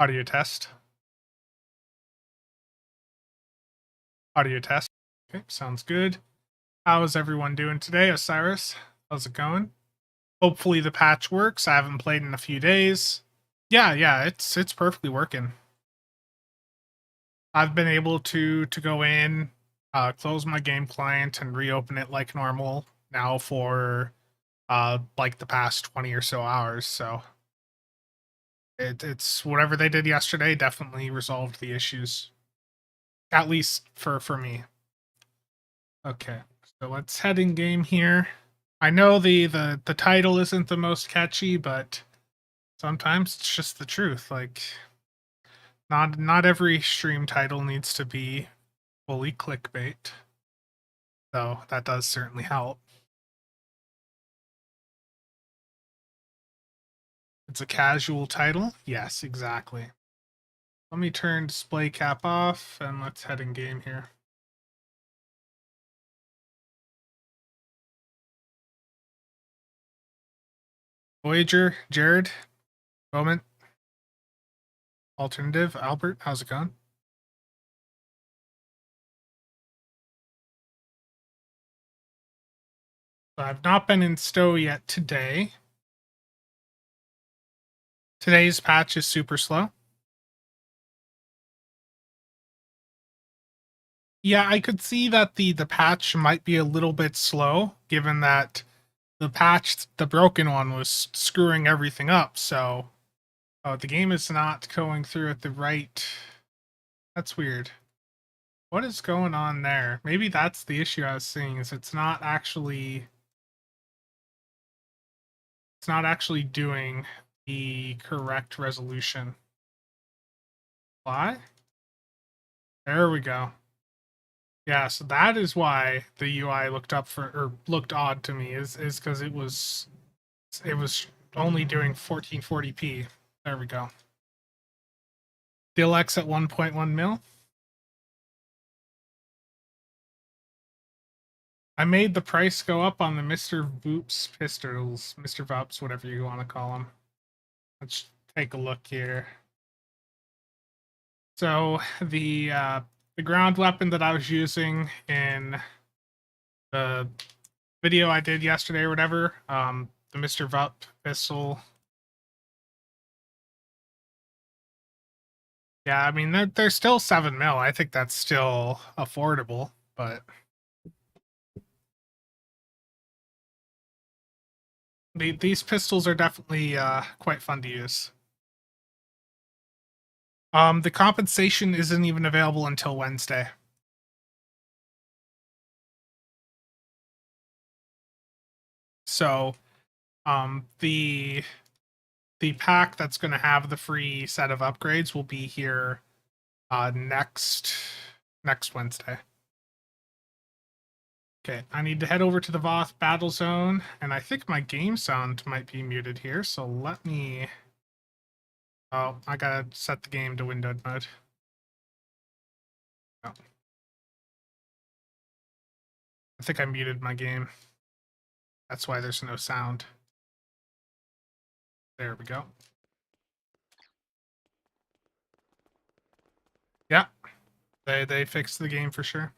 Audio test. Audio test. Okay, sounds good. How is everyone doing today, Osiris? How's it going? Hopefully the patch works. I haven't played in a few days. Yeah, it's perfectly working. I've been able to go in, close my game client and reopen it like normal now for like the past 20 or so hours. So it's whatever they did yesterday definitely resolved the issues. At least for me. Okay, so let's head in game here. I know the title isn't the most catchy, but sometimes it's just the truth. Like not every stream title needs to be fully clickbait. Though that does certainly help. It's a casual title? Yes, exactly. Let me turn display cap off and let's head in game here. Voyager, Jared, Moment, Alternative, Albert, how's it going? So I've not been in Stowe yet today. Today's patch is super slow. Yeah, I could see that the patch might be a little bit slow, given that the broken one was screwing everything up. So, oh, the game is not going through at the right. That's weird. What is going on there? Maybe that's the issue I was seeing. Is it's not actually doing the correct resolution. Why? There we go. Yeah, so that is why the UI looked odd to me. Is because it was only doing 1440p. There we go. DLX at 1.1 mil. I made the price go up on the Mr. Voops pistols, Mr. Vups, whatever you want to call them. Let's take a look here. So the ground weapon that I was using in the video I did yesterday or whatever, the Mr. Vup pistol. Yeah, I mean they're still 7 mil. I think that's still affordable, but these pistols are definitely quite fun to use. The compensation isn't even available until Wednesday. So, the pack that's going to have the free set of upgrades will be here next Wednesday. Okay, I need to head over to the Voth battle zone, and I think my game sound might be muted here, so let me... Oh, I gotta set the game to windowed mode. Oh. I think I muted my game. That's why there's no sound. There we go. Yeah, they fixed the game for sure.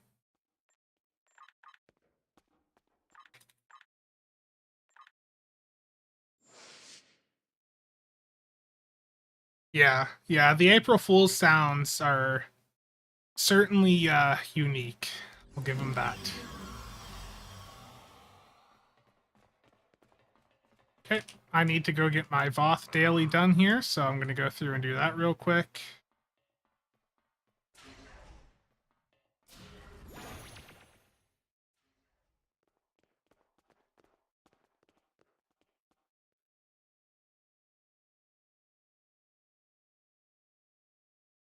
Yeah, the April Fool's sounds are certainly unique. We'll give them that. Okay, I need to go get my Voth daily done here, so I'm going to go through and do that real quick.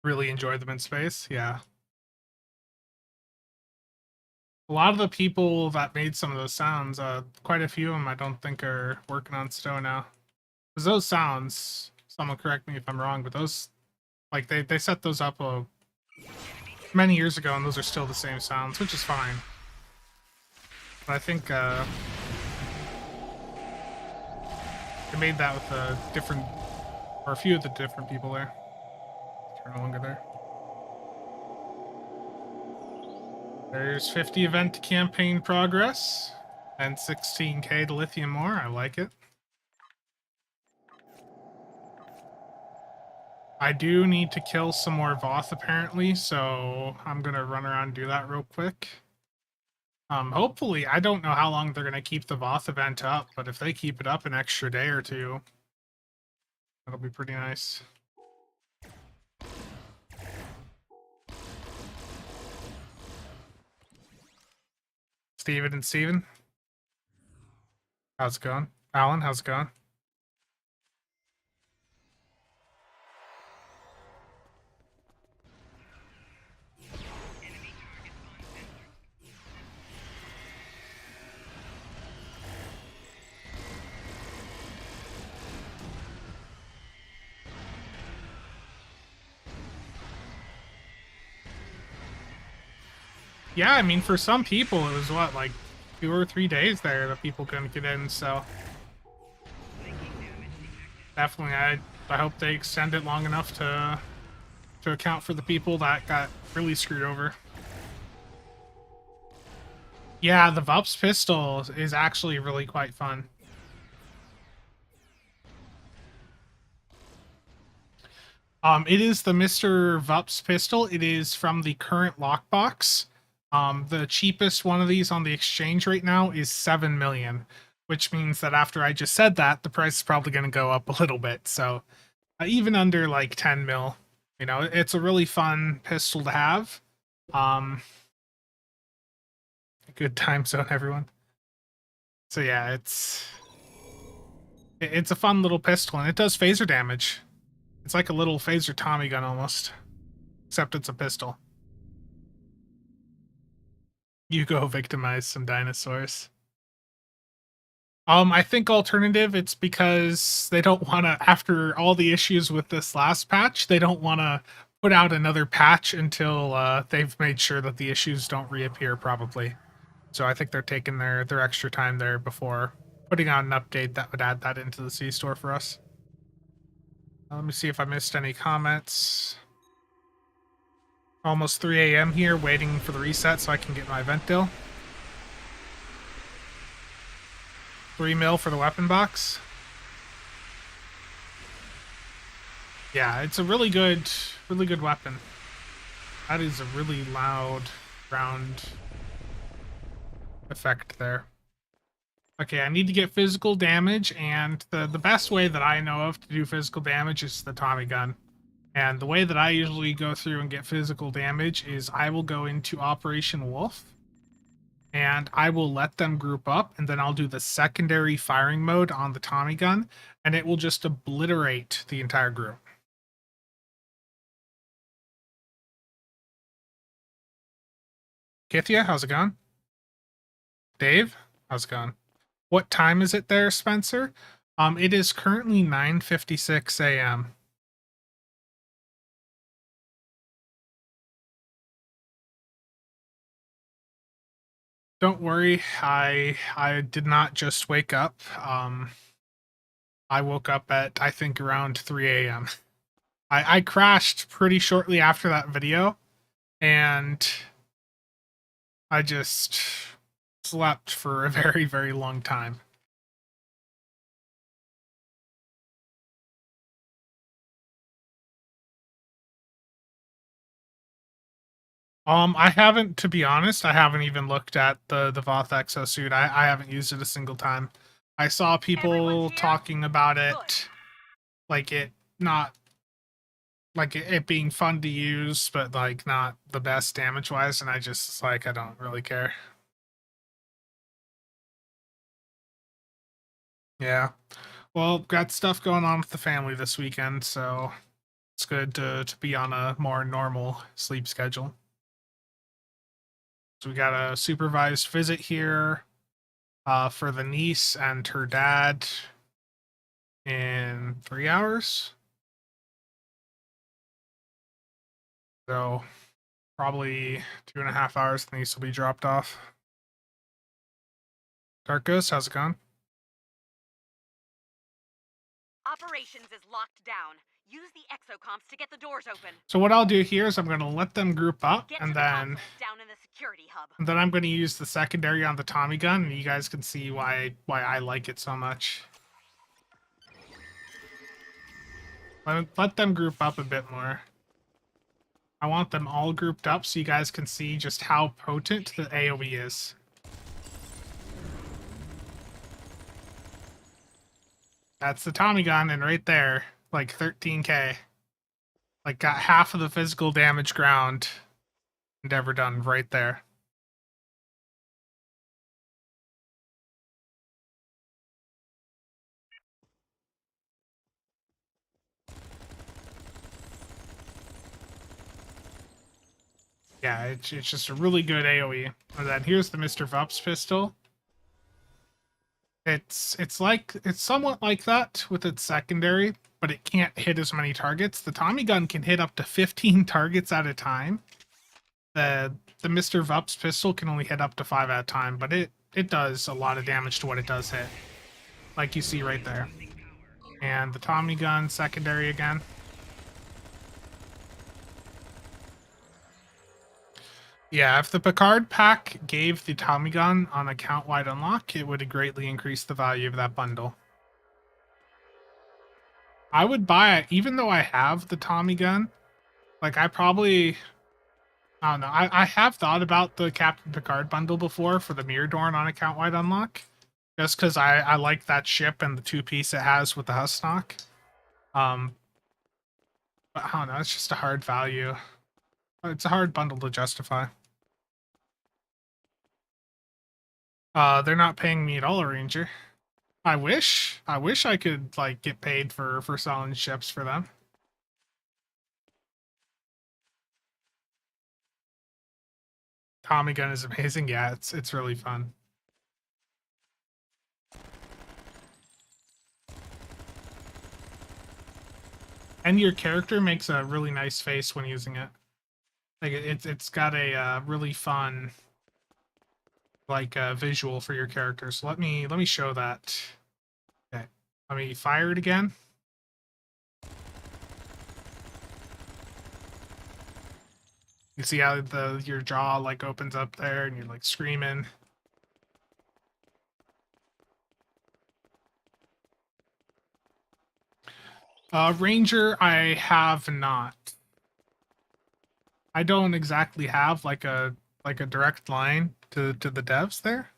Really enjoy them in space, yeah. A lot of the people that made some of those sounds, quite a few of them I don't think are working on Stowe now. Because those sounds, someone correct me if I'm wrong, but those, like, they set those up many years ago, and those are still the same sounds, which is fine. But I think they made that with a different, or a few of the different people there. They're no longer there. There's 50 event campaign progress and 16k to lithium ore. I like it. I do need to kill some more Voth apparently, so I'm gonna run around and do that real quick. Hopefully, I don't know how long they're gonna keep the Voth event up, but if they keep it up an extra day or two, that'll be pretty nice. Steven, how's it going? Alan, how's it going? Yeah, I mean, for some people, it was what, like 2 or 3 days there that people couldn't get in, so definitely, I hope they extend it long enough to account for the people that got really screwed over. Yeah, the Vups pistol is actually really quite fun. It is the Mr. Vups pistol. It is from the current lockbox. The cheapest one of these on the exchange right now is 7 million, which means that after I just said that, the price is probably going to go up a little bit. So even under like 10 mil, you know, it's a really fun pistol to have. Good time zone, everyone. So yeah, it's a fun little pistol, and it does phaser damage. It's like a little phaser Tommy gun almost, except it's a pistol. You go victimize some dinosaurs. I think alternative, it's because they don't want to, after all the issues with this last patch, they don't want to put out another patch until they've made sure that the issues don't reappear, probably. So I think they're taking their extra time there before putting out an update that would add that into the C-store for us. Let me see if I missed any comments. Almost 3 a.m. here, waiting for the reset so I can get my event deal. 3 mil for the weapon box. Yeah, it's a really good weapon. That is a really loud round effect there. Okay, I need to get physical damage, and the best way that I know of to do physical damage is the Tommy gun. And the way that I usually go through and get physical damage is I will go into Operation Wolf, and I will let them group up, and then I'll do the secondary firing mode on the Tommy gun, and it will just obliterate the entire group. Kithia, how's it going? Dave, how's it going? What time is it there, Spencer? It is currently 9:56 a.m. Don't worry, I did not just wake up. I woke up at, I think, around 3 a.m. I crashed pretty shortly after that video, and I just slept for a very, very long time. I haven't, to be honest, I haven't even looked at the Voth exosuit. I haven't used it a single time. I saw people talking about it, like it not like it being fun to use, but like not the best damage wise, and I just like I don't really care. Yeah. Well, got stuff going on with the family this weekend, so it's good to be on a more normal sleep schedule. So we got a supervised visit here for the niece and her dad in 3 hours. So probably 2.5 hours, the niece will be dropped off. Darkos, how's it going? Operations is locked down. Use the exocomps to get the doors open. So what I'll do here is I'm going to let them group up, Get and to the then consoles down in the security hub. I'm going to use the secondary on the Tommy gun, and you guys can see why I like it so much. Let them group up a bit more. I want them all grouped up so you guys can see just how potent the AoE is. That's the Tommy gun, and right there, like 13k. Like, got half of the physical damage ground endeavor done right there. Yeah, it's just a really good AoE. And then here's the Mr. Vups pistol. It's somewhat like that with its secondary, but it can't hit as many targets. The Tommy gun can hit up to 15 targets at a time. The Mr. Vups pistol can only hit up to 5 at a time, but it does a lot of damage to what it does hit. Like you see right there. And the Tommy gun secondary again. Yeah, if the Picard pack gave the Tommy gun on account-wide unlock, it would greatly increase the value of that bundle. I would buy it, even though I have the Tommy gun. Like, I don't know. I have thought about the Captain Picard bundle before for the Mirror Dorn on account-wide unlock. Just because I like that ship and the two-piece it has with the Husnock. But I don't know, it's just a hard value. It's a hard bundle to justify. They're not paying me at all, Ranger. I wish I could like get paid for selling ships for them. Tommy gun is amazing. Yeah, it's really fun. And your character makes a really nice face when using it. Like it's got a really fun like visual for your character. So let me show that. Okay, let me fire it again. You see how your jaw like opens up there and you're like screaming. Ranger, I have not. I don't exactly have like a direct line to the devs there.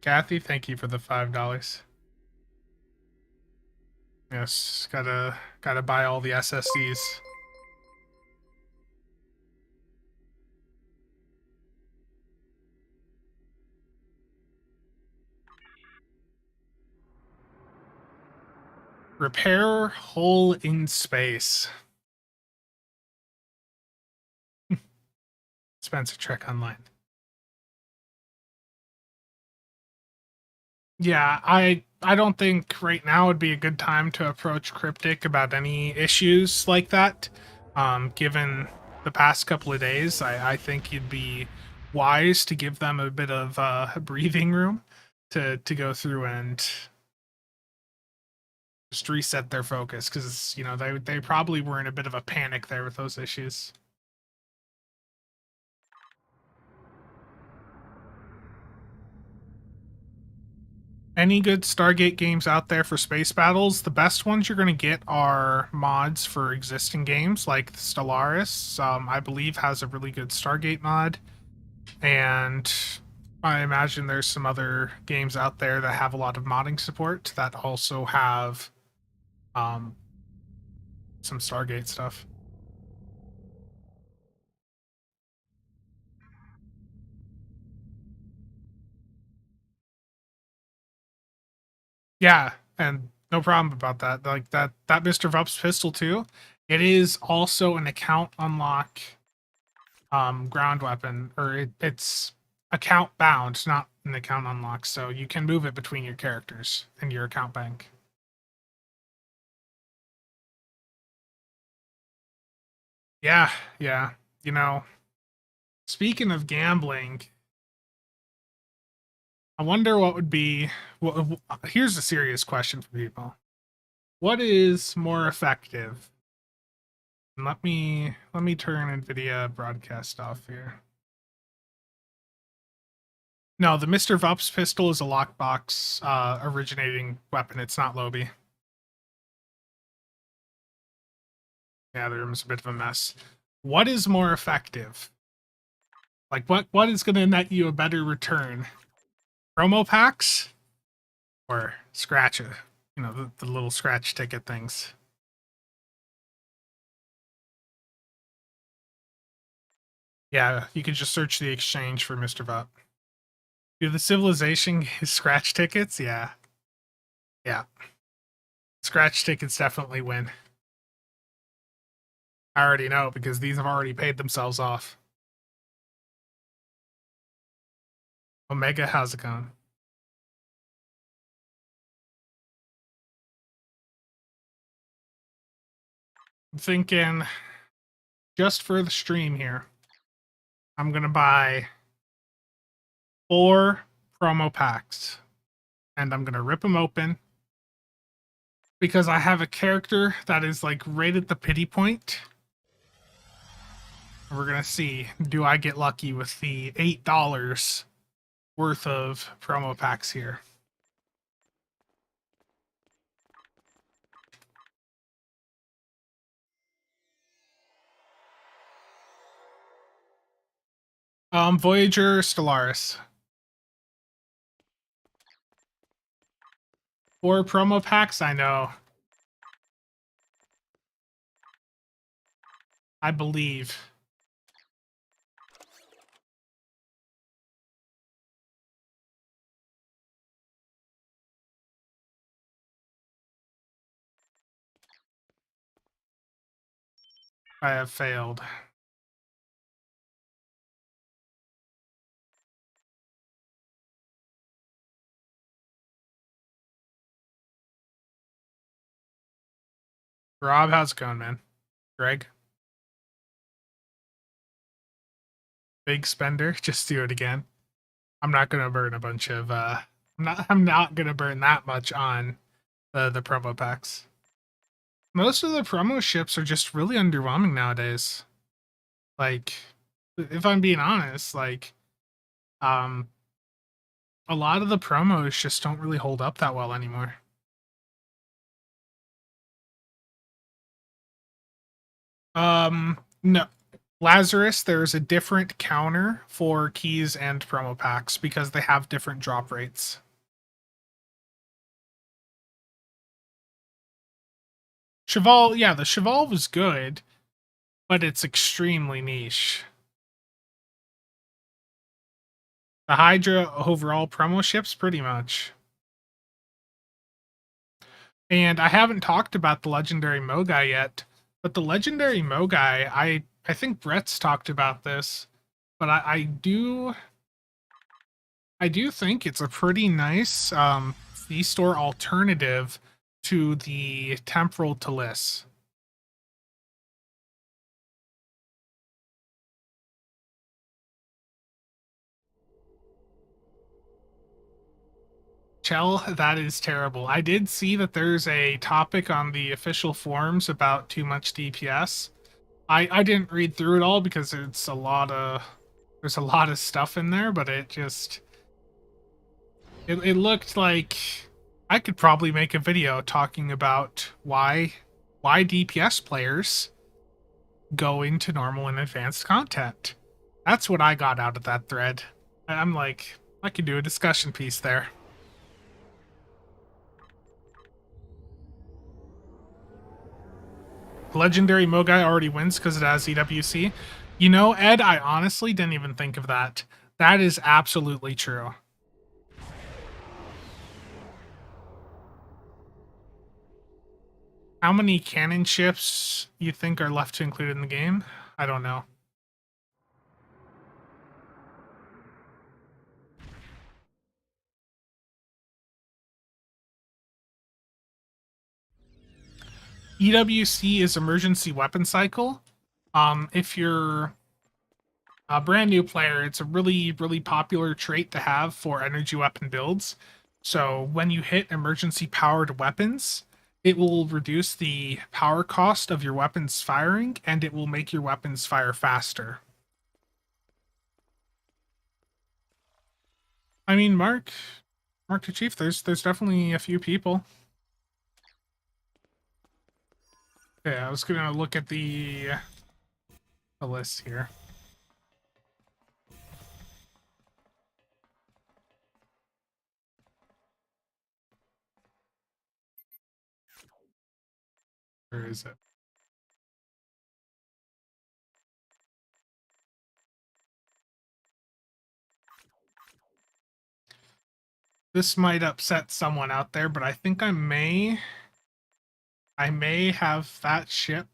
Kathy, thank you for the $5. Yes, gotta buy all the SSDs. Repair hole in space. Spencer Trek Online. Yeah, I don't think right now would be a good time to approach Cryptic about any issues like that. Given the past couple of days, I think you'd be wise to give them a bit of breathing room to go through and just reset their focus because you know they probably were in a bit of a panic there with those issues. Any good Stargate games out there for space battles? The best ones you're going to get are mods for existing games, like Stellaris. I believe has a really good Stargate mod, and I imagine there's some other games out there that have a lot of modding support that also have um, some Stargate stuff. Yeah, and no problem about that. Like that Mr. Vups pistol too. It is also an account unlock ground weapon, or it's account bound, not an account unlock, so you can move it between your characters in your account bank. Yeah, yeah. You know, Speaking of gambling, I wonder what would be. Here's a serious question for people: what is more effective? And let me turn NVIDIA broadcast off here. No, the Mr. Vups pistol is a lockbox originating weapon. It's not Lobby. Yeah, the room's a bit of a mess. What is more effective? Like what is going to net you a better return? Promo packs or scratch it? You know, the little scratch ticket things. Yeah, you can just search the exchange for Mr. Vup. Do the civilization scratch tickets? Yeah. Yeah. Scratch tickets definitely win. I already know because these have already paid themselves off. Omega, how's it going? I'm thinking just for the stream here, I'm going to buy 4 promo packs and I'm going to rip them open because I have a character that is like right at the pity point. We're going to see, do I get lucky with the $8 worth of promo packs here? Voyager, Stellaris. 4 promo packs, I know. I believe. I have failed. Rob, how's it going, man? Greg? Big spender, just do it again. I'm not gonna burn a bunch of I'm not gonna burn that much on the promo packs. Most of the promo ships are just really underwhelming nowadays. Like, if I'm being honest, like, um, a lot of the promos just don't really hold up that well anymore. No. Lazarus, there's a different counter for keys and promo packs because they have different drop rates. Cheval, yeah, the Cheval was good, but it's extremely niche. The Hydra overall promo ships, pretty much. And I haven't talked about the Legendary Mogai yet, but the Legendary Mogai, I think Brett's talked about this, but I do think it's a pretty nice V-Store alternative to the Temporal Talus. Chell, that is terrible. I did see that there's a topic on the official forums about too much DPS. I didn't read through it all because there's a lot of stuff in there, but it looked like I could probably make a video talking about why DPS players go into normal and advanced content. That's what I got out of that thread. I'm like, I could do a discussion piece there. Legendary Mogai already wins because it has EWC. You know, Ed, I honestly didn't even think of that. That is absolutely true. How many cannon ships you think are left to include in the game? I don't know. EWC is emergency weapon cycle. If you're a brand new player, it's a really, really popular trait to have for energy weapon builds. So when you hit emergency powered weapons, it will reduce the power cost of your weapons firing, and it will make your weapons fire faster. I mean, Mark the Chief, there's definitely a few people. Yeah, I was gonna look at the list here. Where is it? This might upset someone out there, but I think I may have that ship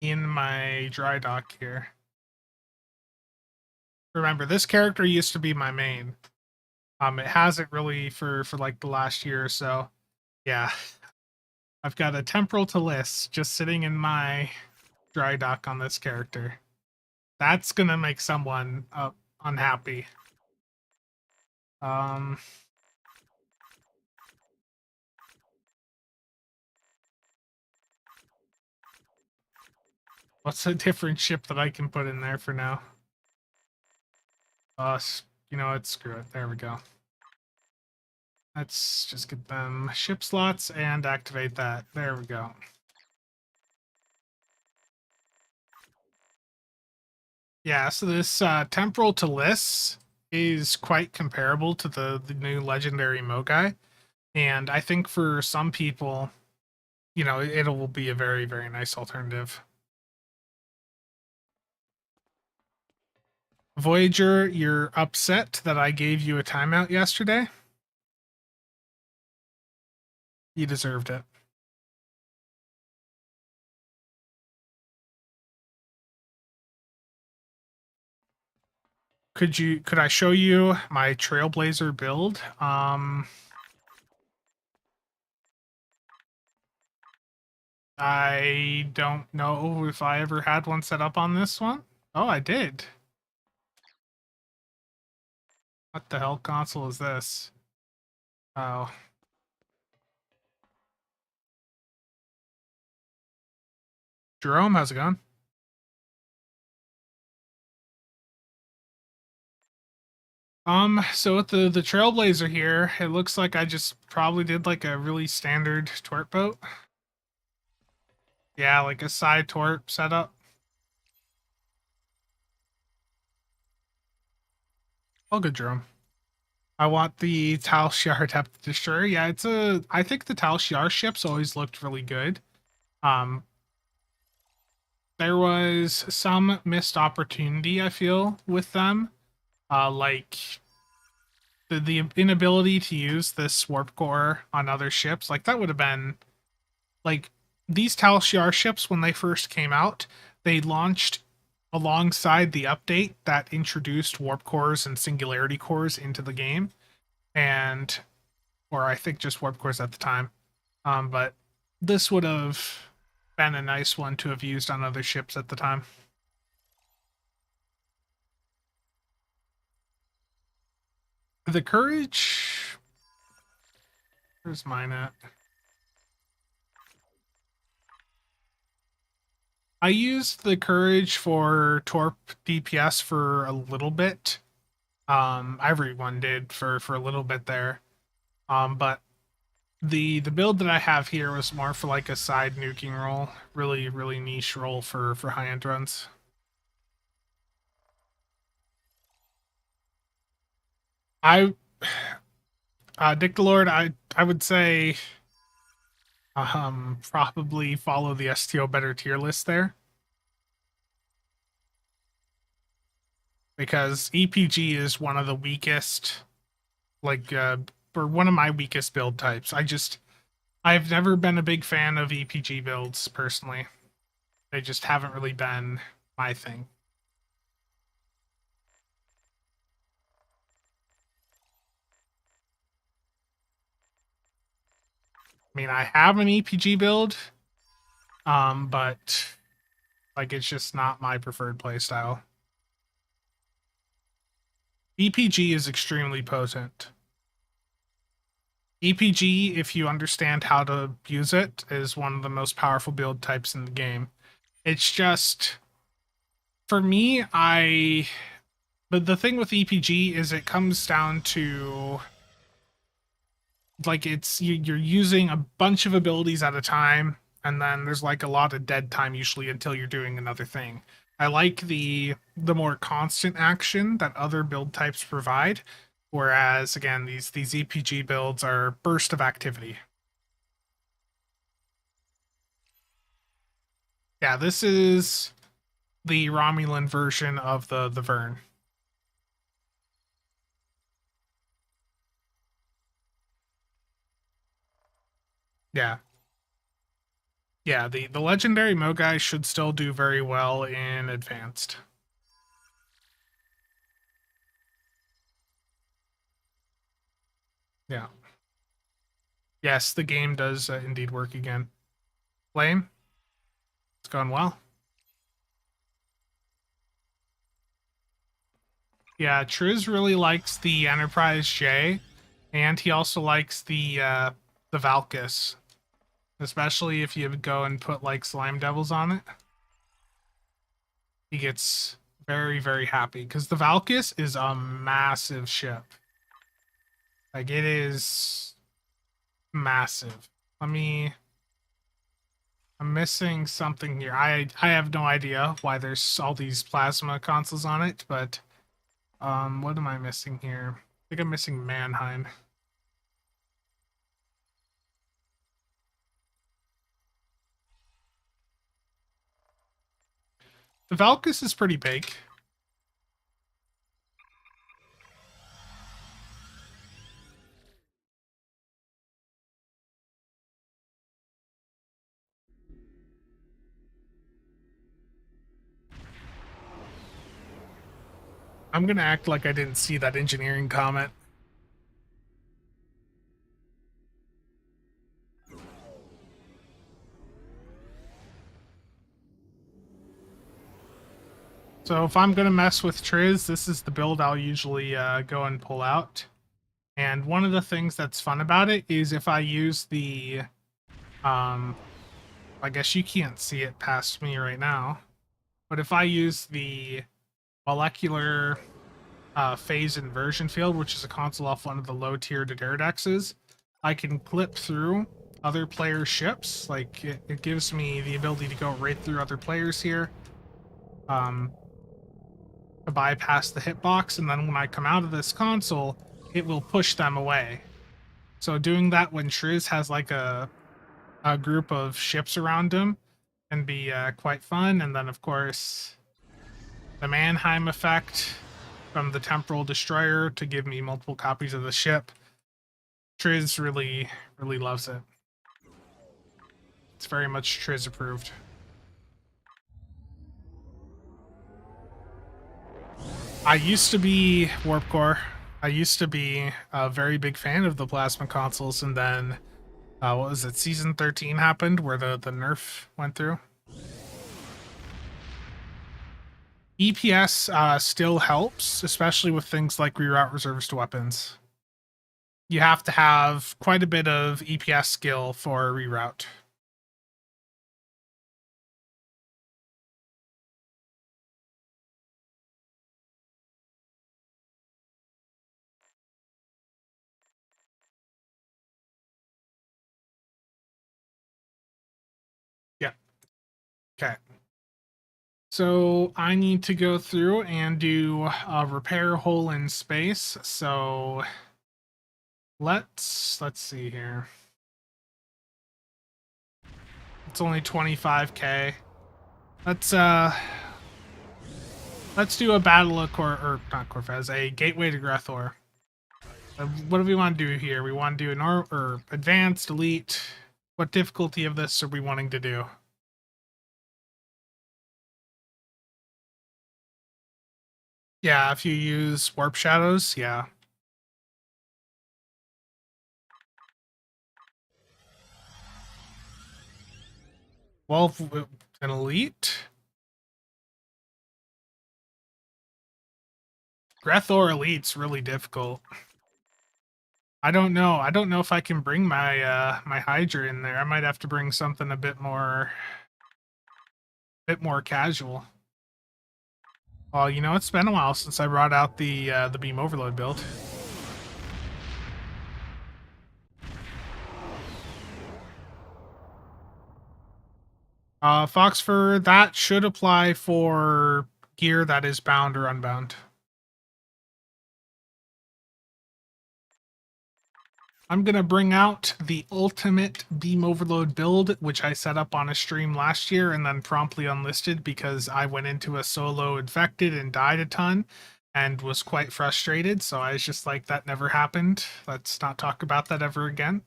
in my dry dock here. Remember, this character used to be my main. It hasn't really for like the last year or so. Yeah, I've got a temporal to list just sitting in my dry dock on this character. That's gonna make someone unhappy. Um, what's a different ship that I can put in there for now? Uh, you know what? Screw it. There we go. Let's just get them ship slots and activate that. There we go. Yeah, so this temporal to lists is quite comparable to the new legendary Mogai. And I think for some people, you know, it will be a very, very nice alternative. Voyager, you're upset that I gave you a timeout yesterday. You deserved it. Could I show you my Trailblazer build? I don't know if I ever had one set up on this one. Oh, I did. What the hell console is this? Oh. Jerome, how's it going? So with the Trailblazer here, it looks like I just probably did like a really standard tort boat. Yeah, like a side tort setup. All good, Jerome. I want the Tal Shiar Depth Destroyer. Yeah, I think the Tal Shiar ships always looked really good. Um, there was some missed opportunity, I feel, with them. Like the inability to use this warp core on other ships. Like that would have been like these Tal Shiar ships when they first came out. They launched alongside the update that introduced warp cores and singularity cores into the game, and or I think just warp cores at the time. But this would have been a nice one to have used on other ships at the time. The courage. Where's mine at? I used the courage for Torp DPS for a little bit. Everyone did for a little bit there. But the build that I have here was more for like a side nuking role, really really niche role for high end runs. I Dick the Lord, I would say probably follow the STO better tier list there because EPG is one of the weakest, like or one of my weakest build types. I've never been a big fan of EPG builds personally. They just haven't really been my thing. I mean, I have an EPG build, but like it's just not my preferred playstyle. EPG is extremely potent. EPG, if you understand how to use it, is one of the most powerful build types in the game. It's just, for me, but the thing with EPG is it comes down to, like, you're using a bunch of abilities at a time, and then there's like a lot of dead time usually until you're doing another thing. I like the more constant action that other build types provide, whereas again these EPG builds are burst of activity. Yeah, this is the Romulan version of the Vern. Yeah. Yeah, the legendary Mogai should still do very well in advanced. Yeah. Yes, the game does indeed work again. Flame, it's going well. Yeah, Triz really likes the Enterprise J, and he also likes the Valkys, especially if you go and put like Slime Devils on it. He gets very, very happy because the Valkys is a massive ship. Like, it is massive. Let me. I'm missing something here. I have no idea why there's all these plasma consoles on it, but what am I missing here? I think I'm missing Mannheim. The Valkys is pretty big. I'm gonna act like I didn't see that engineering comment. So if I'm gonna mess with Triz, this is the build I'll usually go and pull out. And one of the things that's fun about it is if I use the, I guess you can't see it past me right now, but if I use the molecular phase inversion field, which is a console off one of the low tier Dairdexes, I can clip through other players' ships. Like, it gives me the ability to go right through other players here. To bypass the hitbox, and then when I come out of this console, it will push them away. So doing that when Shriz has like a group of ships around him can be quite fun. And then, of course, the Mannheim effect from the Temporal Destroyer to give me multiple copies of the ship. Triz really, really loves it. It's very much Triz approved. I used to be Warp Core. I used to be a very big fan of the plasma consoles, and then what was it? Season 13 happened where the nerf went through. EPS still helps, especially with things like reroute reserves to weapons. You have to have quite a bit of EPS skill for reroute. Yeah. Okay. So I need to go through and do a repair hole in space. So let's see here. It's only 25k. Let's do a battle of or not Corvez, a gateway to Grethor. What do we want to do here? We want to do an or advanced, elite. What difficulty of this are we wanting to do? Yeah, if you use warp shadows, yeah. Well, an elite. Grethor Elite's really difficult. I don't know. I don't know if I can bring my my Hydra in there. I might have to bring something a bit more casual. Well, you know, it's been a while since I brought out the beam overload build. Fox fur, that should apply for gear that is bound or unbound. I'm going to bring out the ultimate beam overload build, which I set up on a stream last year and then promptly unlisted because I went into a solo infected and died a ton and was quite frustrated. So I was just like, that never happened. Let's not talk about that ever again.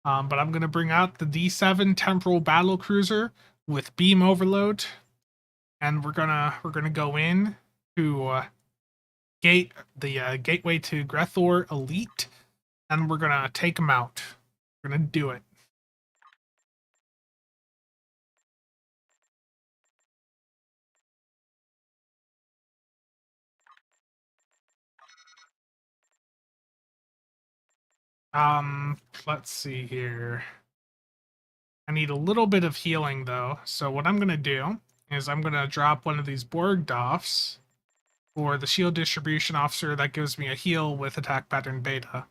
But I'm going to bring out the D7 Temporal Battle Cruiser with beam overload, and we're gonna go in to gateway to Grethor Elite, and we're gonna take them out. We're gonna do it. Let's see here. I need a little bit of healing though, so what I'm gonna do is I'm gonna drop one of these Borgdoffs for the shield distribution officer that gives me a heal with attack pattern beta.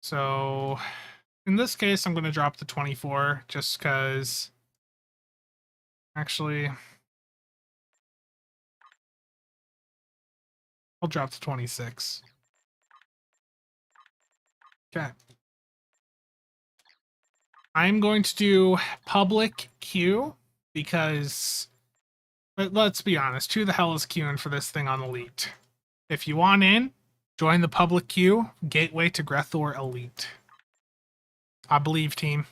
So in this case, I'm going to drop the 24 just because. Actually, I'll drop the 26. Okay. I'm going to do public queue because, but let's be honest, who the hell is queuing for this thing on Elite? If you want in, join the public queue, gateway to Grethor Elite. I believe, team.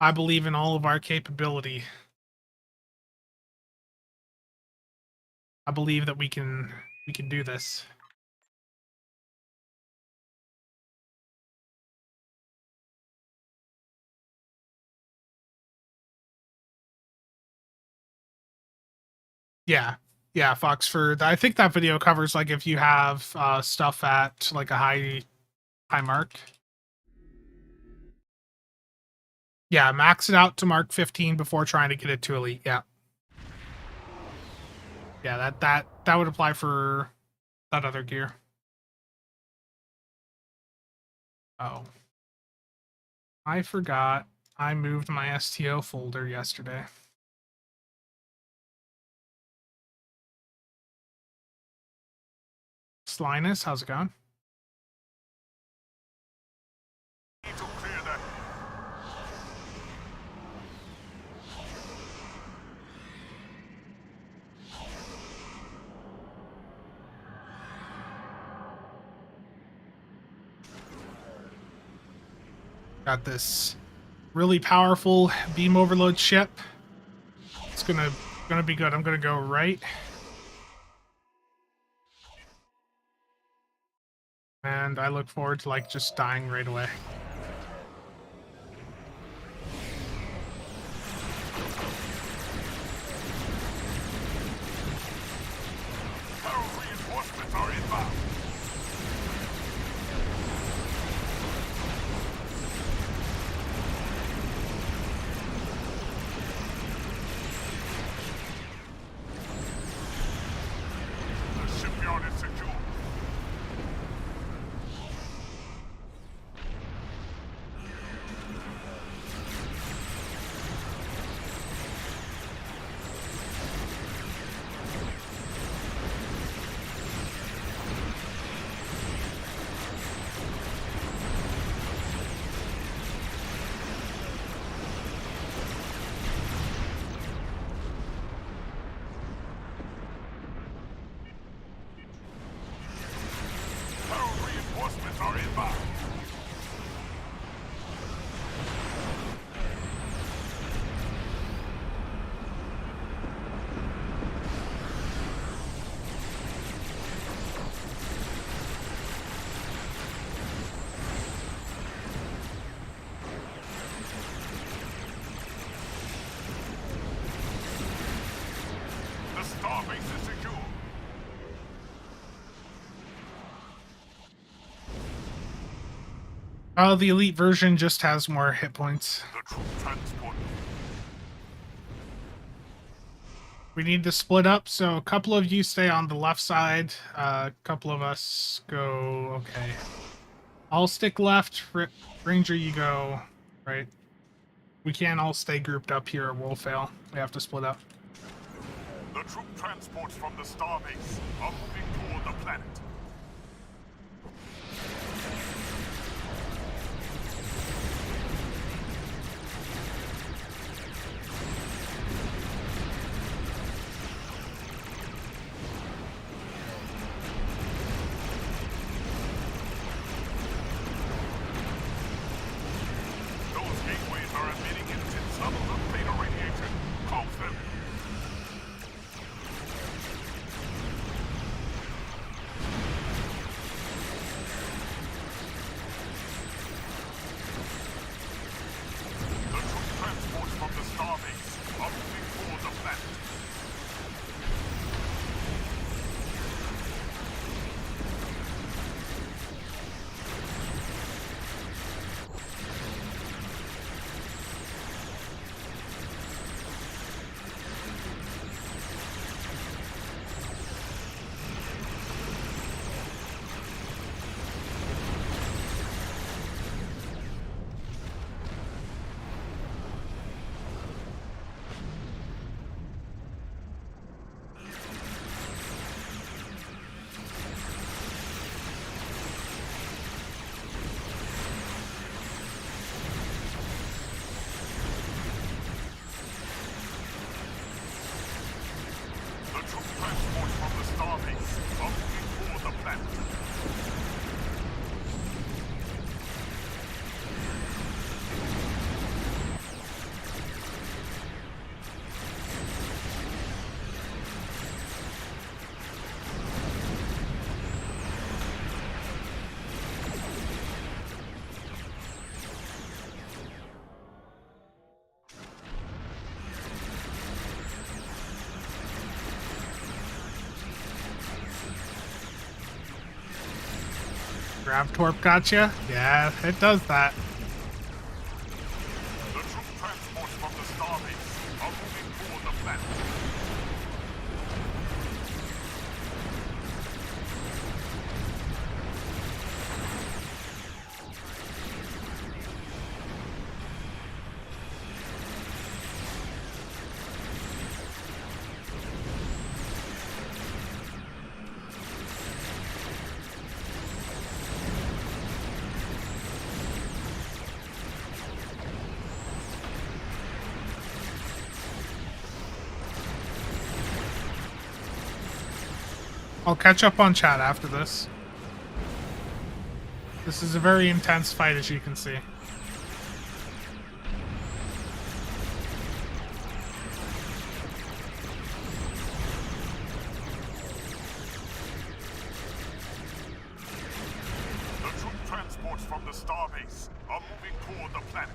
I believe in all of our capability. I believe that we can do this. Yeah. Yeah, Foxford. I think that video covers like if you have stuff at like a high mark. Yeah, max it out to mark 15 before trying to get it to elite. Yeah. Yeah, that would apply for that other gear. Oh. I forgot I moved my STO folder yesterday. Slinus, how's it going? Got this really powerful beam overload ship. It's gonna be good. I'm gonna go right. And I look forward to like just dying right away. Reinforcements are inbound. The shipyard is secure. The elite version just has more hit points. The troop transport. We need to split up, so a couple of you stay on the left side. A couple of us go. Okay. I'll stick left. Ranger, you go right. We can't all stay grouped up here or we'll fail. We have to split up. The troop transports from the starbase are moving toward the planet. Those gateways are emitting intense levels of beta radiation. Close them. The troop transports from the starbase are moving toward the planet. The troop transports from the starbase are moving toward the planet. Gravtorp gotcha? Yeah, it does that. The troop transports from the starbase are moving toward the planet. I'll catch up on chat after this. This is a very intense fight, as you can see. The troop transports from the starbase are moving toward the planet.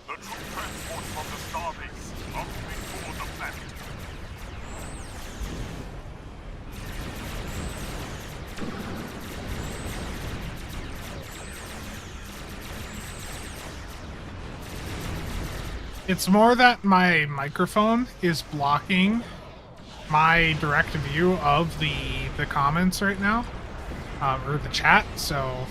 The troop transports from the starbase are moving toward the planet. It's more that my microphone is blocking my direct view of the comments right now, or the chat. So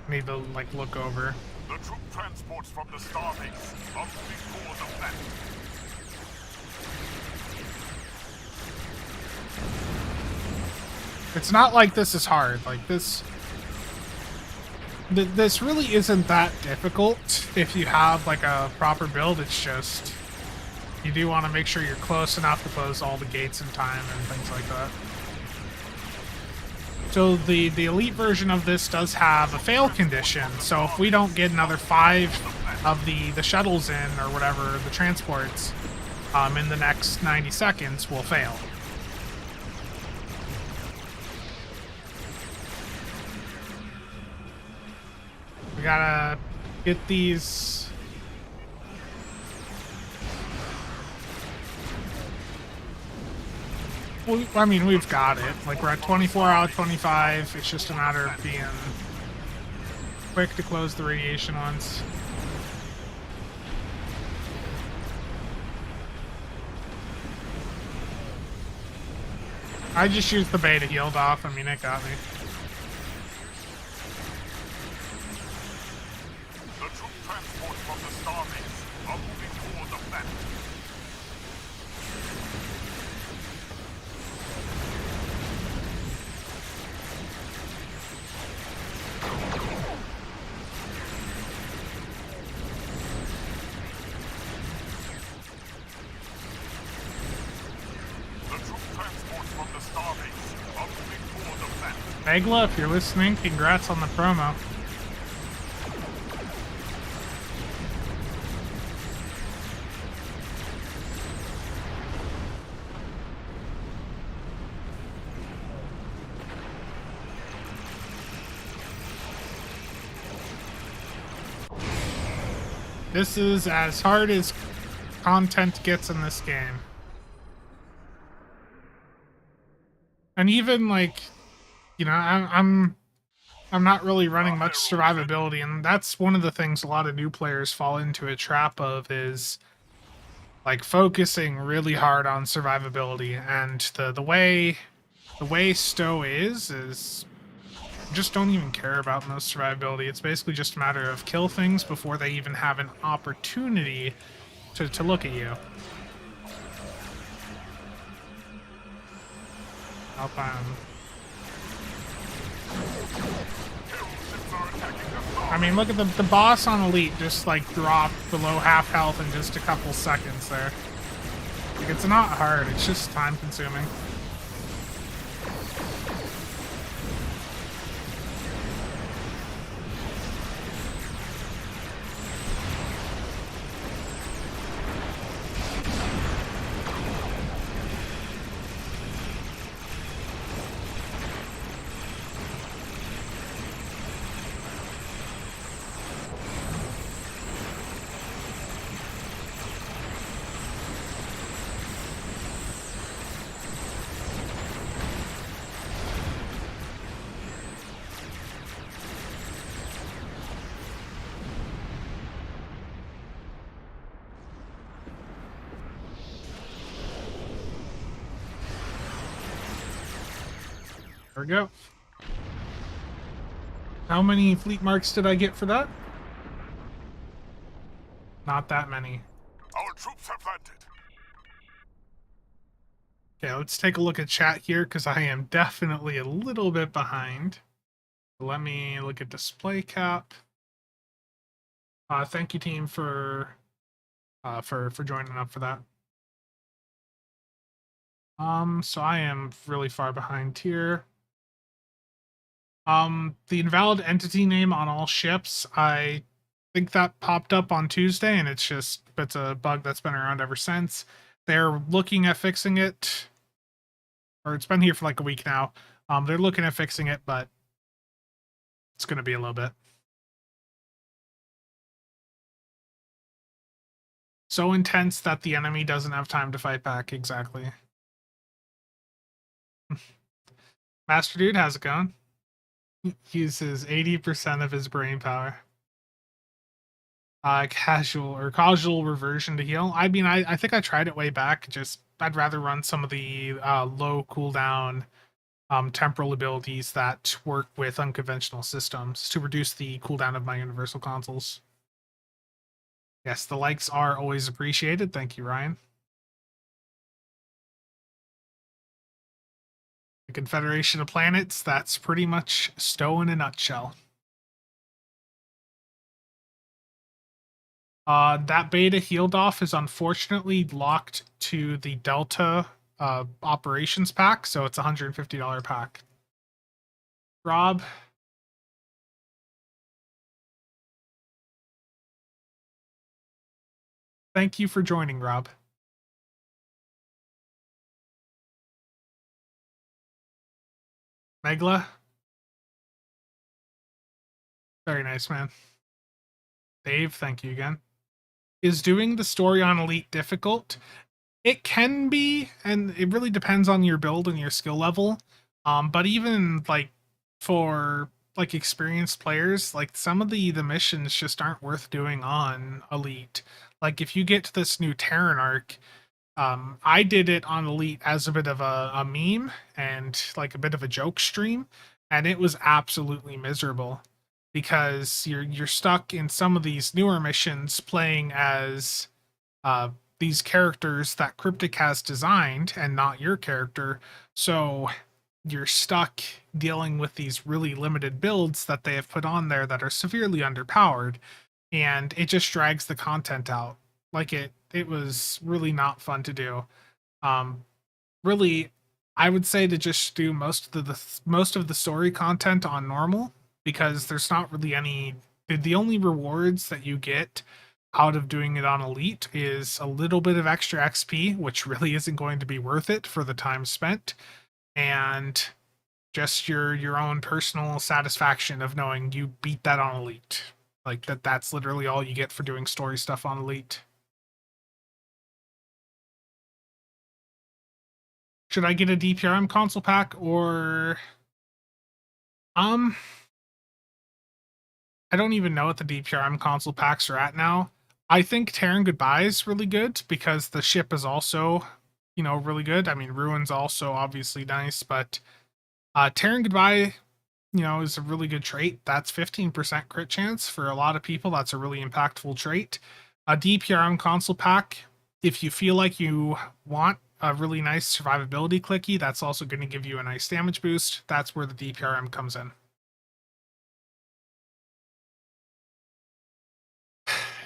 I need to like look over. The troop transports from the starbase are moving toward the planet. It's not like this is hard. Like this really isn't that difficult if you have like a proper build. It's just you do want to make sure you're close enough to close all the gates in time and things like that. So the elite version of this does have a fail condition. So if we don't get another 5 of the shuttles in or whatever, the transports, in the next 90 seconds, we'll fail. gotta get these. Well, I mean, we've got it. Like, we're at 24 out of 25. It's just a matter of being quick to close the radiation ones. I just used the beta healed off. I mean, it got me. The troop transports from the starbase are moving toward the planet. The troop transports from the starbase are moving toward the planet. Megla, if you're listening, congrats on the promo. This is as hard as content gets in this game. And even like, you know, I'm not really running much survivability, and that's one of the things a lot of new players fall into a trap of is like focusing really hard on survivability. And the way Stowe is just don't even care about most survivability. It's basically just a matter of kill things before they even have an opportunity to look at you. Alpine. I mean, look at the boss on Elite just like dropped below half health in just a couple seconds there. Like, it's not hard, it's just time consuming. There we go. How many fleet marks did I get for that? Not that many. Our troops have landed. Okay, let's take a look at chat here because I am definitely a little bit behind. Let me look at display cap. Thank you, team, for joining up for that. So I am really far behind here. The invalid entity name on all ships, I think that popped up on Tuesday, and it's a bug that's been around ever since. They're looking at fixing it, or it's been here for like a week now. They're looking at fixing it, but it's going to be a little bit. So intense that the enemy doesn't have time to fight back. Exactly. Master Dude, how's it going? He uses 80% of his brain power. Causal reversion to heal. I mean, I think I tried it way back. Just I'd rather run some of the low cooldown temporal abilities that work with unconventional systems to reduce the cooldown of my universal consoles. Yes, the likes are always appreciated. Thank you, Ryan. The Confederation of Planets, that's pretty much Stowe in a nutshell. That beta healed off is unfortunately locked to the Delta operations pack, so it's a $150 pack. Rob? Thank you for joining, Rob. Megla? Very nice, man. Dave, thank you again. Is doing the story on Elite difficult? It can be, and it really depends on your build and your skill level. But even like for like experienced players, like some of the missions just aren't worth doing on Elite. Like if you get to this new Terran arc, I did it on Elite as a bit of a meme and like a bit of a joke stream, and it was absolutely miserable because you're stuck in some of these newer missions playing as uh, these characters that Cryptic has designed and not your character. So you're stuck dealing with these really limited builds that they have put on there that are severely underpowered, and it just drags the content out. Like it was really not fun to do. Um, Really, I would say to just do most of the story content on normal, because there's not really any. The only rewards that you get out of doing it on elite is a little bit of extra XP, which really isn't going to be worth it for the time spent, and just your own personal satisfaction of knowing you beat that on elite. Like that's literally all you get for doing story stuff on elite. Should I get a DPRM console pack or um I don't even know what the DPRM console packs are at now. I think Terran Goodbye is really good because the ship is also, really good. I mean, Ruin's also obviously nice, but Terran Goodbye, is a really good trait. That's 15% crit chance for a lot of people. That's a really impactful trait. A DPRM console pack, if you feel like you want a really nice survivability clicky, that's also going to give you a nice damage boost. That's where the DPRM comes in.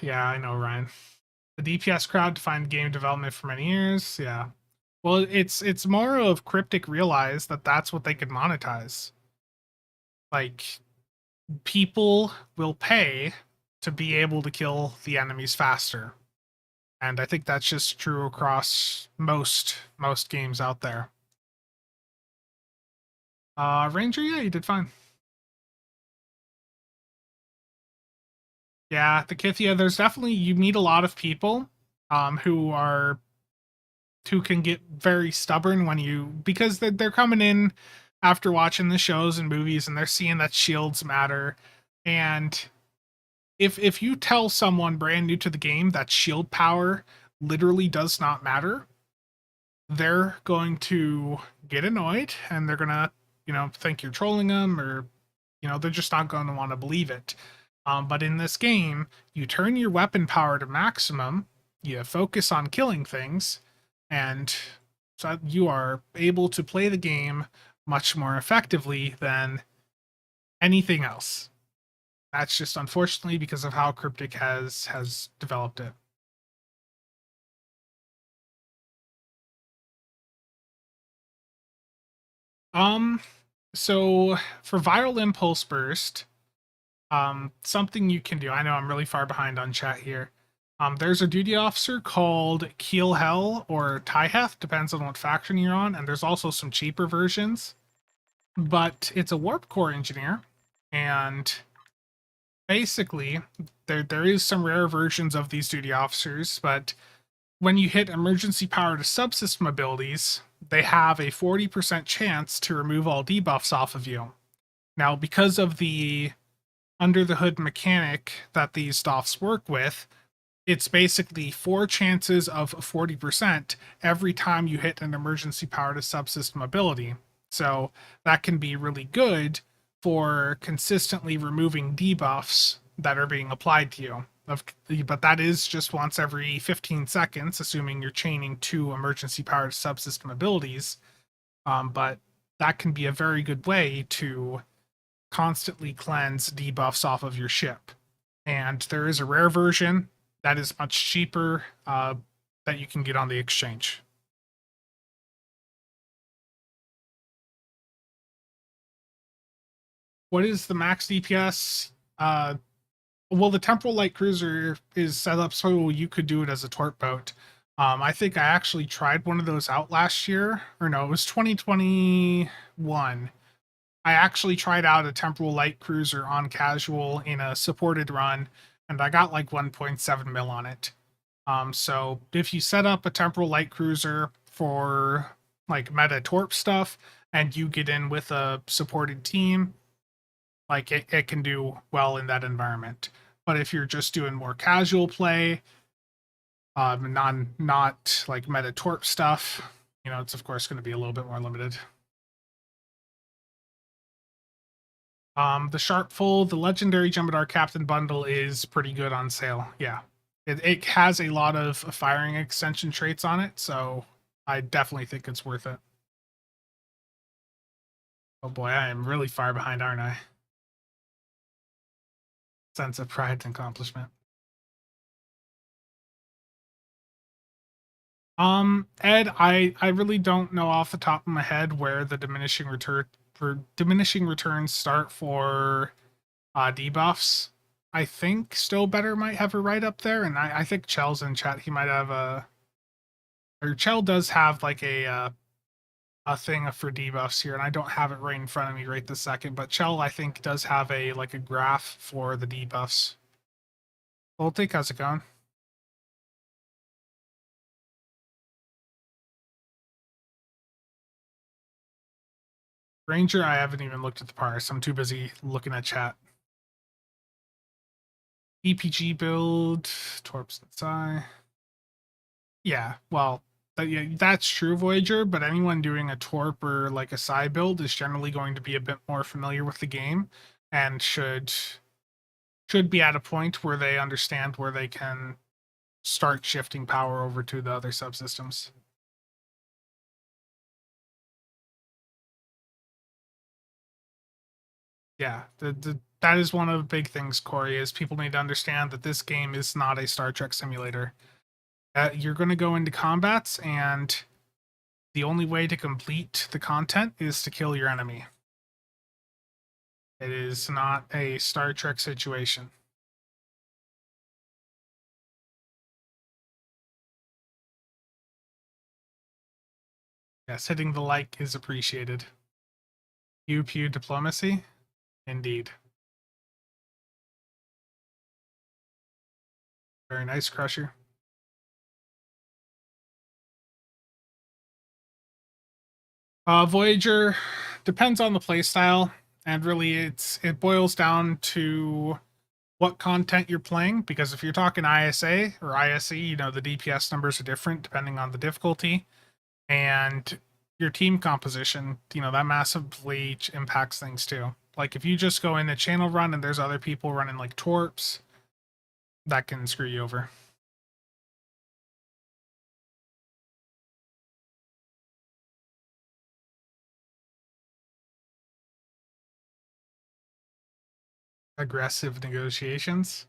Yeah, I know, Ryan. The DPS crowd defined game development for many years. Yeah. Well, it's more of Cryptic realized that that's what they could monetize. Like people will pay to be able to kill the enemies faster. And I think that's just true across most games out there. Ranger, yeah, you did fine. Yeah, the Kithia, there's definitely you meet a lot of people who can get very stubborn when you because they're coming in after watching the shows and movies and they're seeing that shields matter, and if you tell someone brand new to the game that shield power literally does not matter, they're going to get annoyed and they're gonna think you're trolling them, or they're just not going to want to believe it. But in this game, you turn your weapon power to maximum, you focus on killing things, and so you are able to play the game much more effectively than anything else. That's just unfortunately because of how Cryptic has developed it. Um, so for viral impulse burst, something you can do. I know I'm really far behind on chat here. There's a duty officer called Keel Hell or Tyheth, depends on what faction you're on, and there's also some cheaper versions. But it's a warp core engineer, and basically there is some rare versions of these duty officers, but when you hit emergency power to subsystem abilities, they have a 40% chance to remove all debuffs off of you. Now, because of the under the hood mechanic that these stuffs work with, it's basically 4 chances of 40% every time you hit an emergency power to subsystem ability. So that can be really good for consistently removing debuffs that are being applied to you. But that is just once every 15 seconds, assuming you're chaining 2 emergency power to subsystem abilities. But that can be a very good way to constantly cleanse debuffs off of your ship. And there is a rare version that is much cheaper that you can get on the exchange. What is the max DPS? Well, the Temporal Light Cruiser is set up so you could do it as a torp boat. I think I actually tried one of those out last year, or no, it was 2021. I actually tried out a Temporal Light Cruiser on casual in a supported run, and I got like 1.7 mil on it. So if you set up a temporal light cruiser for like meta torp stuff and you get in with a supported team, like it can do well in that environment. But if you're just doing more casual play, not like meta torp stuff, it's of course going to be a little bit more limited. The Sharpful, the Legendary Jem'Hadar Captain Bundle is pretty good on sale. Yeah. It has a lot of firing extension traits on it, so I definitely think it's worth it. Oh boy, I am really far behind, aren't I? Sense of pride and accomplishment. Ed, I really don't know off the top of my head where the diminishing returns start for debuffs. I think Still Better might have a right up there, and I think Chell's in chat. He might have or Chell does have like a thing for debuffs here, and I don't have it right in front of me right this second. But Chell, I think, does have a graph for the debuffs. Voltic, how's it going? Ranger, I haven't even looked at the parse. I'm too busy looking at chat. EPG build, Torps and Psi. Yeah, well, yeah, that's true, Voyager, but anyone doing a Torp or like a Psi build is generally going to be a bit more familiar with the game and should be at a point where they understand where they can start shifting power over to the other subsystems. Yeah, that is one of the big things, Corey, is people need to understand that this game is not a Star Trek simulator. You're going to go into combats, and the only way to complete the content is to kill your enemy. It is not a Star Trek situation. Yes, hitting the like is appreciated. Pew pew diplomacy? Indeed. Very nice, Crusher. Voyager depends on the playstyle, and really it boils down to what content you're playing, because if you're talking ISA or ISE, the DPS numbers are different depending on the difficulty, and your team composition, that massively impacts things too. Like if you just go in a channel run and there's other people running like torps, that can screw you over. Aggressive negotiations.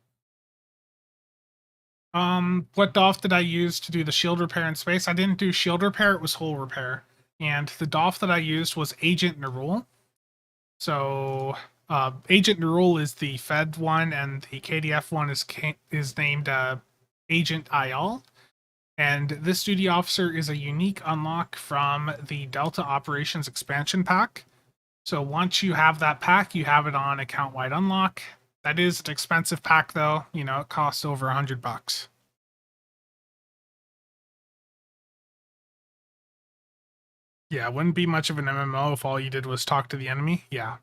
What DOF did I use to do the shield repair in space? I didn't do shield repair, it was hull repair. And the DOF that I used was Agent Nerul. So Agent Nerul is the Fed one, and the KDF one is named Agent Ayal. And this duty officer is a unique unlock from the Delta Operations expansion pack. So once you have that pack, you have it on account-wide unlock. That is an expensive pack, though. It costs over $100. Yeah, it wouldn't be much of an MMO if all you did was talk to the enemy. Yeah.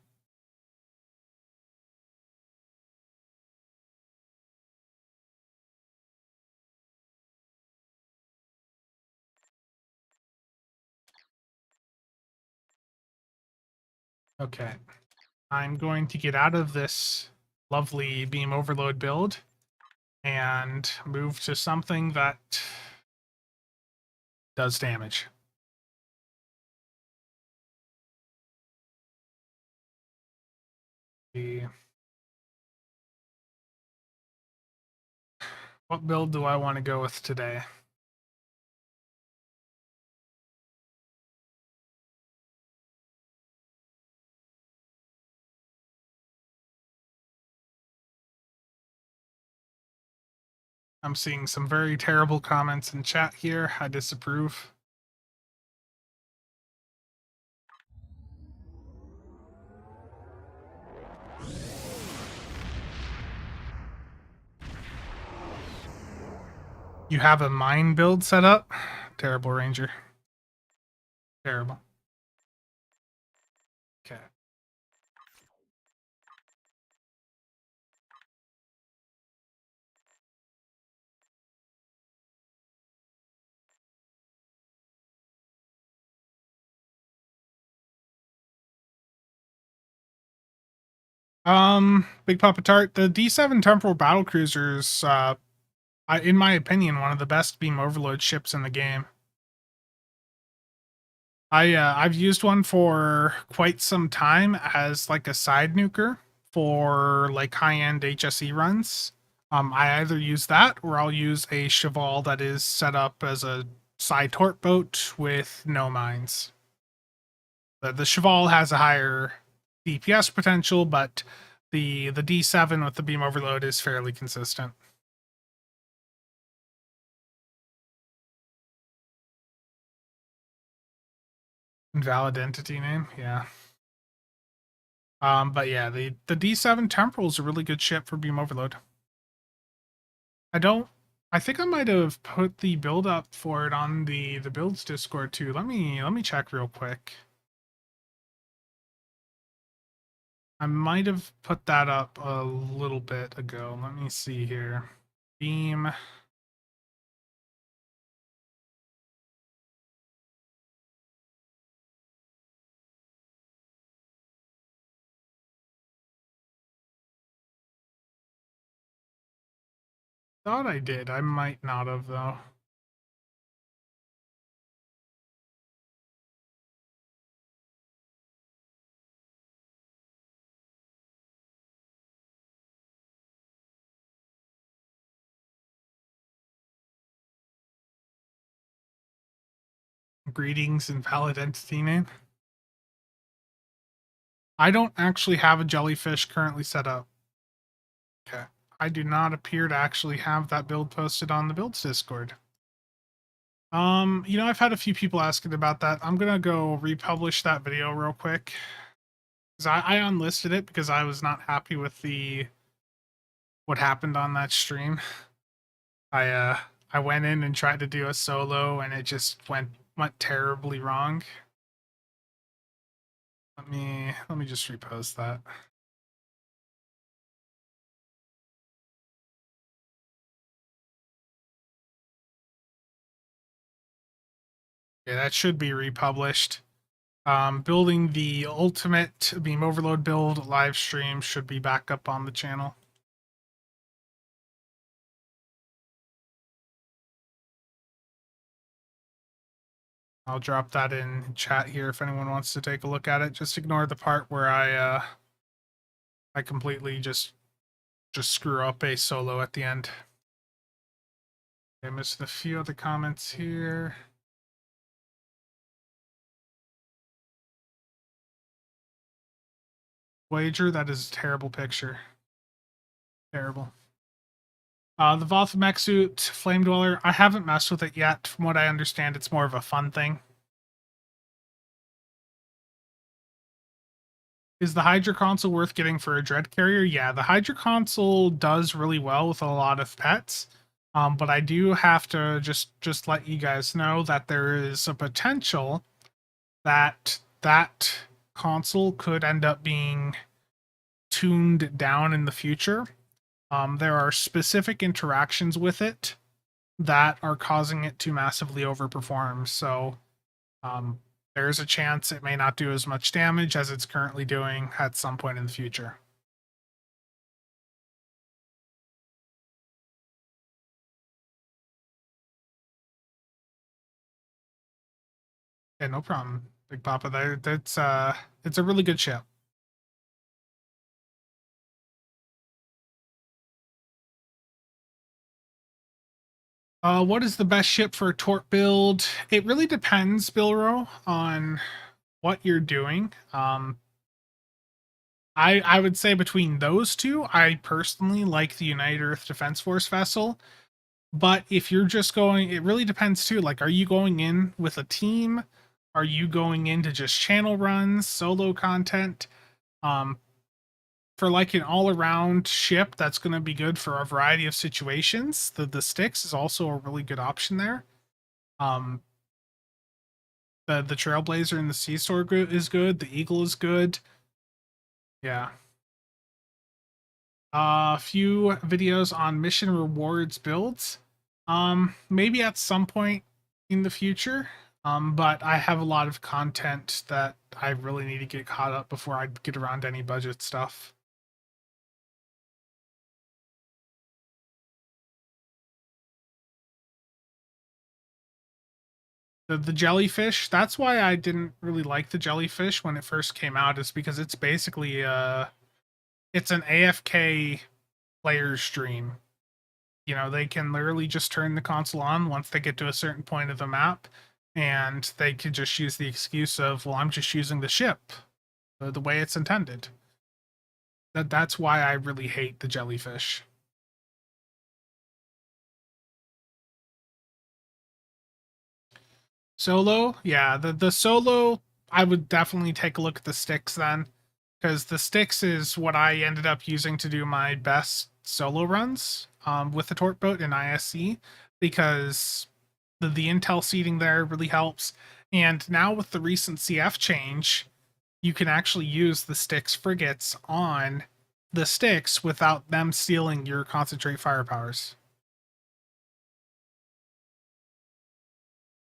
Okay. I'm going to get out of this lovely beam overload build and move to something that does damage. What build do I want to go with today? I'm seeing some very terrible comments in chat here. I disapprove. You have a mine build set up? Terrible, Ranger. Terrible. Okay. Big Papa Tart, the D7 Temporal Battle Cruisers, in my opinion, one of the best beam overload ships in the game. I've used one for quite some time as like a side nuker for like high-end HSE runs. I either use that or I'll use a Cheval that is set up as a side tort boat with no mines. The Cheval has a higher DPS potential, but the D7 with the beam overload is fairly consistent. Invalid entity name, yeah. But yeah, the D7 Temporal is a really good ship for beam overload. I think I might have put the build up for it on the builds Discord too. Let me check real quick. I might have put that up a little bit ago. Let me see here. Beam. Thought I did. I might not have though. Greetings, invalid entity name. I don't actually have a jellyfish currently set up. Okay. I do not appear to actually have that build posted on the builds Discord. I've had a few people asking about that. I'm gonna go republish that video real quick. Because I unlisted it because I was not happy with what happened on that stream. I went in and tried to do a solo and it just went terribly wrong. Let me just repost that. Yeah, that should be republished. Building the ultimate beam overload build live stream should be back up on the channel. I'll drop that in chat here if anyone wants to take a look at it. Just ignore the part where I completely just screw up a solo at the end. I missed a few other comments here. Wager, that is a terrible picture. Terrible. The Voth mech suit, Flame Dweller, I haven't messed with it yet. From what I understand, it's more of a fun thing. Is the Hydra console worth getting for a Dread Carrier? Yeah, the Hydra console does really well with a lot of pets. But I do have to just let you guys know that there is a potential that that console could end up being tuned down in the future. There are specific interactions with it that are causing it to massively overperform. So there's a chance it may not do as much damage as it's currently doing at some point in the future. Yeah, no problem, Big Papa. It's a really good ship. What is the best ship for a tort build? It really depends, Bilro, on what you're doing. I would say between those two, I personally like the United Earth Defense Force vessel. But if you're just going, it really depends too. Like, are you going in with a team? Are you going into just channel runs, solo content? for like an all-around ship that's going to be good for a variety of situations, the Styx is also a really good option there. The Trailblazer and the Sea Sword is good. The Eagle is good. Yeah. A few videos on mission rewards builds. Maybe at some point in the future. But I have a lot of content that I really need to get caught up before I get around to any budget stuff. The jellyfish, that's why I didn't really like the jellyfish when it first came out, is because it's basically it's an AFK player stream. You know, they can literally just turn the console on once they get to a certain point of the map, and they could just use the excuse of, well, I'm just using the ship the way it's intended. That's why I really hate the jellyfish. Solo, yeah, the solo, I would definitely take a look at the sticks then, because the sticks is what I ended up using to do my best solo runs with the torp boat in ISC, because the intel seating there really helps. And now with the recent CF change, you can actually use the Styx frigates on the Styx without them stealing your concentrate firepowers.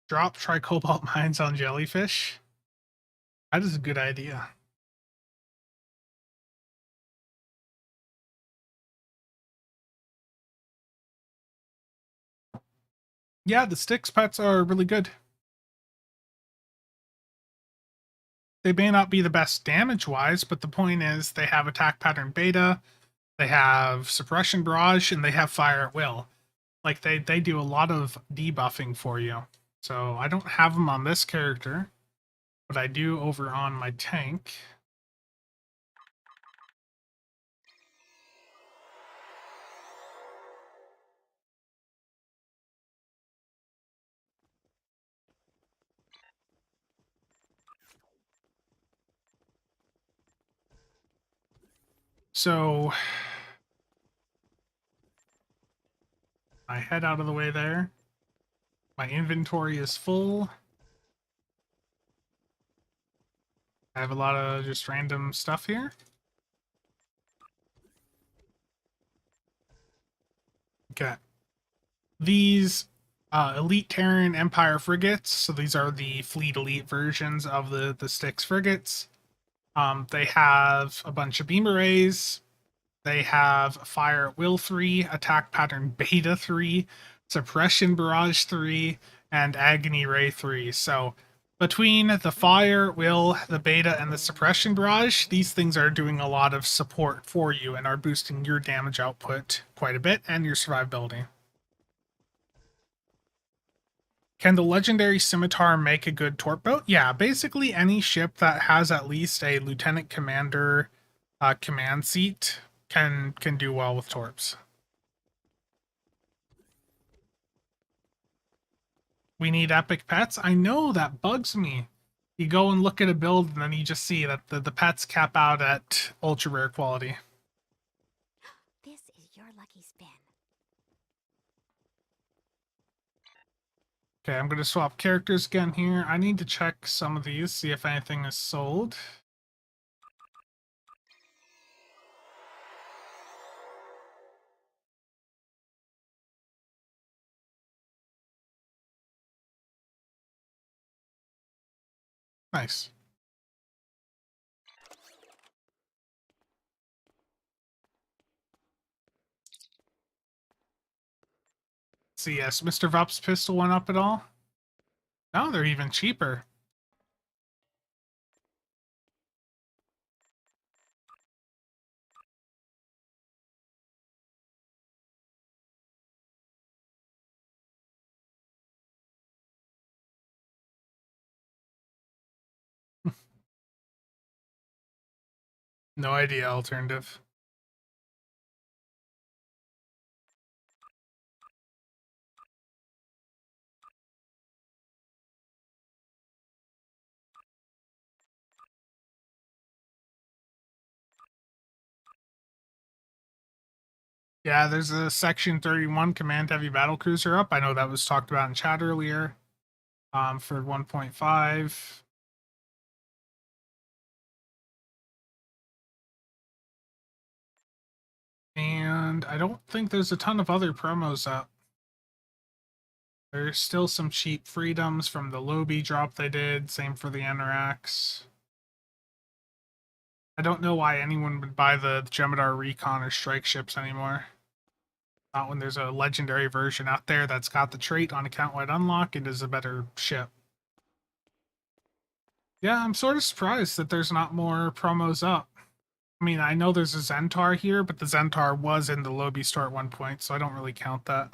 Drop tricobalt mines on jellyfish. That is a good idea. Yeah, the Styx pets are really good. They may not be the best damage wise, but the point is they have attack pattern beta, they have suppression barrage, and they have fire at will. Like they do a lot of debuffing for you. So I don't have them on this character, but I do over on my tank. So I head out of the way there. My inventory is full. I have a lot of just random stuff here. Okay. These Elite Terran Empire frigates, so these are the Fleet Elite versions of the Styx frigates. They have a bunch of beam arrays. They have Fire at Will 3, Attack Pattern Beta 3, Suppression Barrage 3, and Agony Ray 3. So between the Fire, Will, the Beta, and the Suppression Barrage, these things are doing a lot of support for you and are boosting your damage output quite a bit and your survivability. Can the legendary scimitar make a good torp boat? Yeah, basically any ship that has at least a lieutenant commander command seat can do well with torps. We need epic pets. I know that bugs me. You go and look at a build and then you just see that the pets cap out at ultra rare quality. This is your lucky spin. Okay, I'm going to swap characters again here. I need to check some of these, see if anything is sold. Nice. See, yes, Mr. Vup's pistol went up at all? No, they're even cheaper. No idea, alternative. Yeah, there's a Section 31 Command Heavy Battle Cruiser up. I know that was talked about in chat earlier. For 1.5. And I don't think there's a ton of other promos up. There's still some cheap freedoms from the Lobi drop they did. Same for the Anorax. I don't know why anyone would buy the Jem'Hadar Recon or Strike ships anymore. Not when there's a legendary version out there that's got the trait on account-wide unlock and is a better ship. Yeah, I'm sort of surprised that there's not more promos up. I mean, I know there's a Zentar here, but the Zentar was in the Lobi store at one point, so I don't really count that.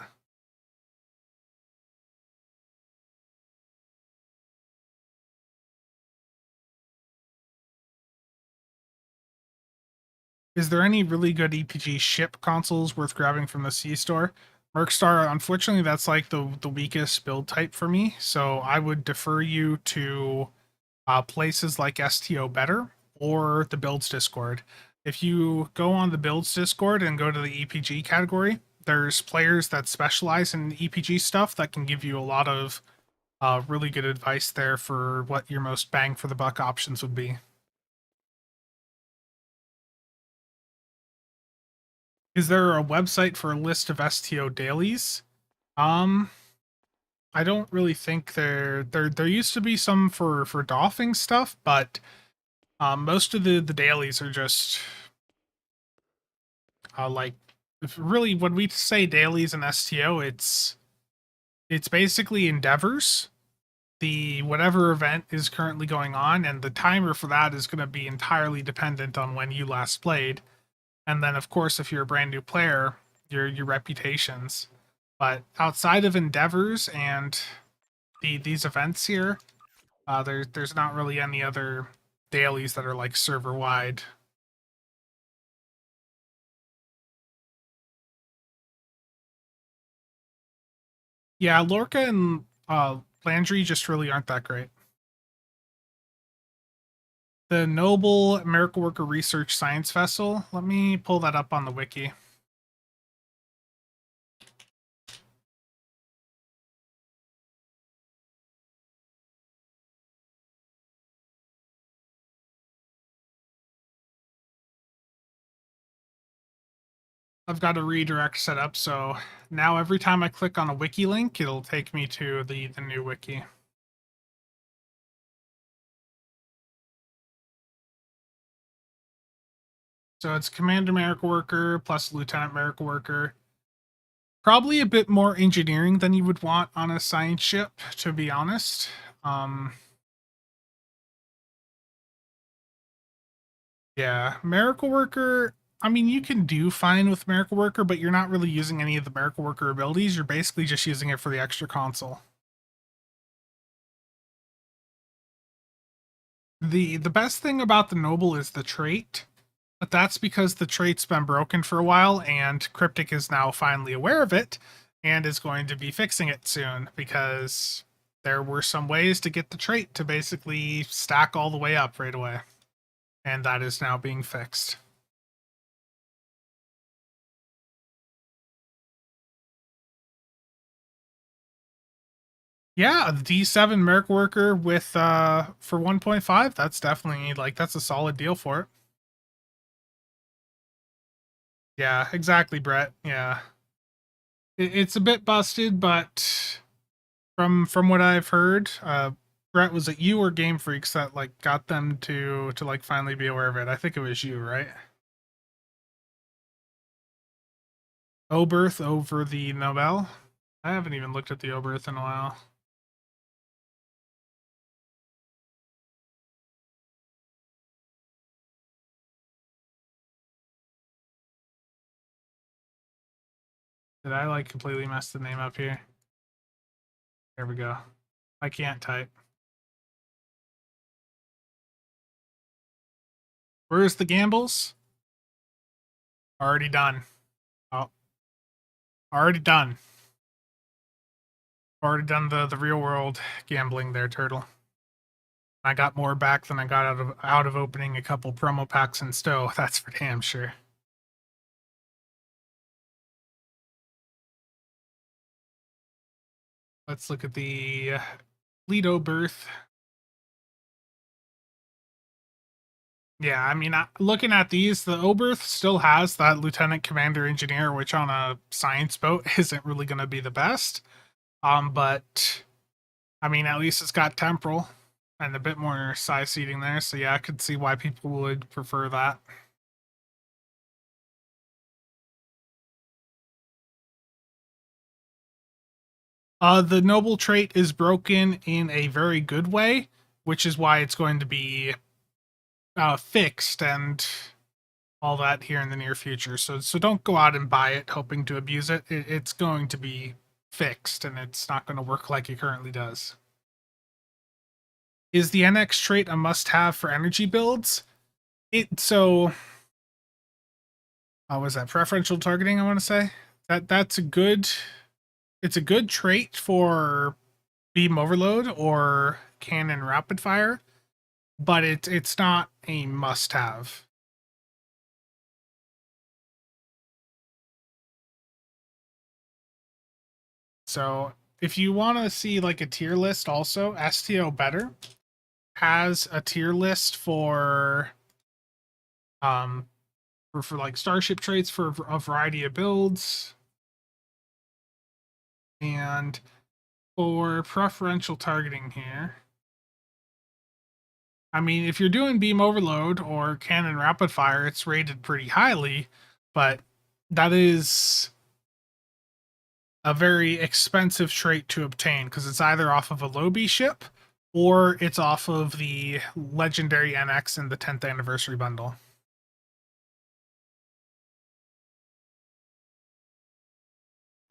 Is there any really good EPG ship consoles worth grabbing from the C store? Mercstar, unfortunately, that's like the weakest build type for me, so I would defer you to places like STO Better or the Builds Discord. If you go on the Builds Discord and go to the EPG category, there's players that specialize in EPG stuff that can give you a lot of really good advice there for what your most bang for the buck options would be. Is there a website for a list of STO dailies? Um, I don't really think there used to be some for doffing stuff, but most of the dailies are just like really when we say dailies in STO, it's basically endeavors. The whatever event is currently going on, and the timer for that is going to be entirely dependent on when you last played. And then, of course, if you're a brand new player, your reputations. But outside of endeavors and these events here, there's not really any other dailies that are like server wide. Yeah, Lorca and Landry just really aren't that great. The Noble Miracle Worker Research Science Vessel. Let me pull that up on the wiki. I've got a redirect set up, so now every time I click on a wiki link, it'll take me to the new wiki. So it's Commander Miracle Worker plus Lieutenant Miracle Worker. Probably a bit more engineering than you would want on a science ship, to be honest. Yeah, Miracle Worker. I mean, you can do fine with Miracle Worker, but you're not really using any of the Miracle Worker abilities. You're basically just using it for the extra console. The best thing about the Noble is the trait, but that's because the trait's been broken for a while, and Cryptic is now finally aware of it and is going to be fixing it soon because there were some ways to get the trait to basically stack all the way up right away, and that is now being fixed. Yeah, the D7 Miracle Worker with for 1.5, that's definitely like that's a solid deal for it. Yeah, exactly, Brett. Yeah. It's a bit busted, but from what I've heard, Brett, was it you or Game Freaks that like got them to like finally be aware of it? I think it was you, right? Oberth over the Nobel. I haven't even looked at the Oberth in a while. Did I like completely mess the name up here? There we go. I can't type. Where's the gambles? Already done. Oh, already done. Already done the real world gambling there, Turtle. I got more back than I got out of opening a couple promo packs in Stowe. That's for damn sure. Let's look at the Lido berth. Yeah, I mean, looking at these, the Oberth still has that Lieutenant Commander Engineer, which on a science boat isn't really going to be the best. But I mean, at least it's got temporal and a bit more size seating there. So yeah, I could see why people would prefer that. The noble trait is broken in a very good way, which is why it's going to be fixed and all that here in the near future. So don't go out and buy it hoping to abuse it. It's going to be fixed and it's not going to work like it currently does. Is the NX trait a must-have for energy builds? Was that preferential targeting? I want to say that's a good. It's a good trait for beam overload or cannon rapid fire, but it's not a must-have. So if you want to see like a tier list, also STO Better has a tier list for like starship traits for a variety of builds, and for preferential targeting here. I mean, if you're doing beam overload or cannon rapid fire, it's rated pretty highly, but that is a very expensive trait to obtain because it's either off of a low B ship or it's off of the legendary NX in the 10th anniversary bundle.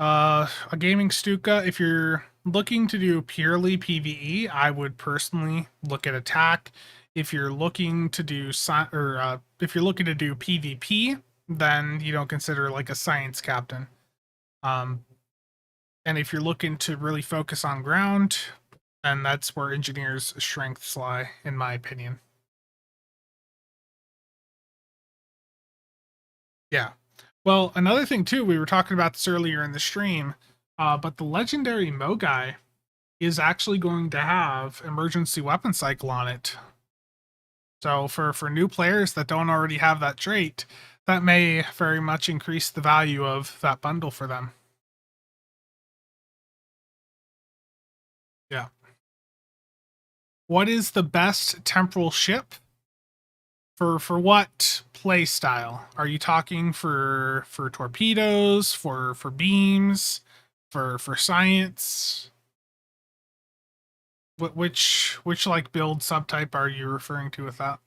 A gaming Stuka, if you're looking to do purely PvE, I would personally look at attack. If you're looking to do if you're looking to do PvP, then you don't consider like a science captain. And if you're looking to really focus on ground, then that's where engineers' strengths lie, in my opinion. Yeah. Well, another thing too, we were talking about this earlier in the stream, but the legendary Mogai is actually going to have emergency weapon cycle on it. So for new players that don't already have that trait, that may very much increase the value of that bundle for them. Yeah. What is the best temporal ship for what play style? Are you talking for torpedoes, for beams, for science? Which like build subtype are you referring to with that?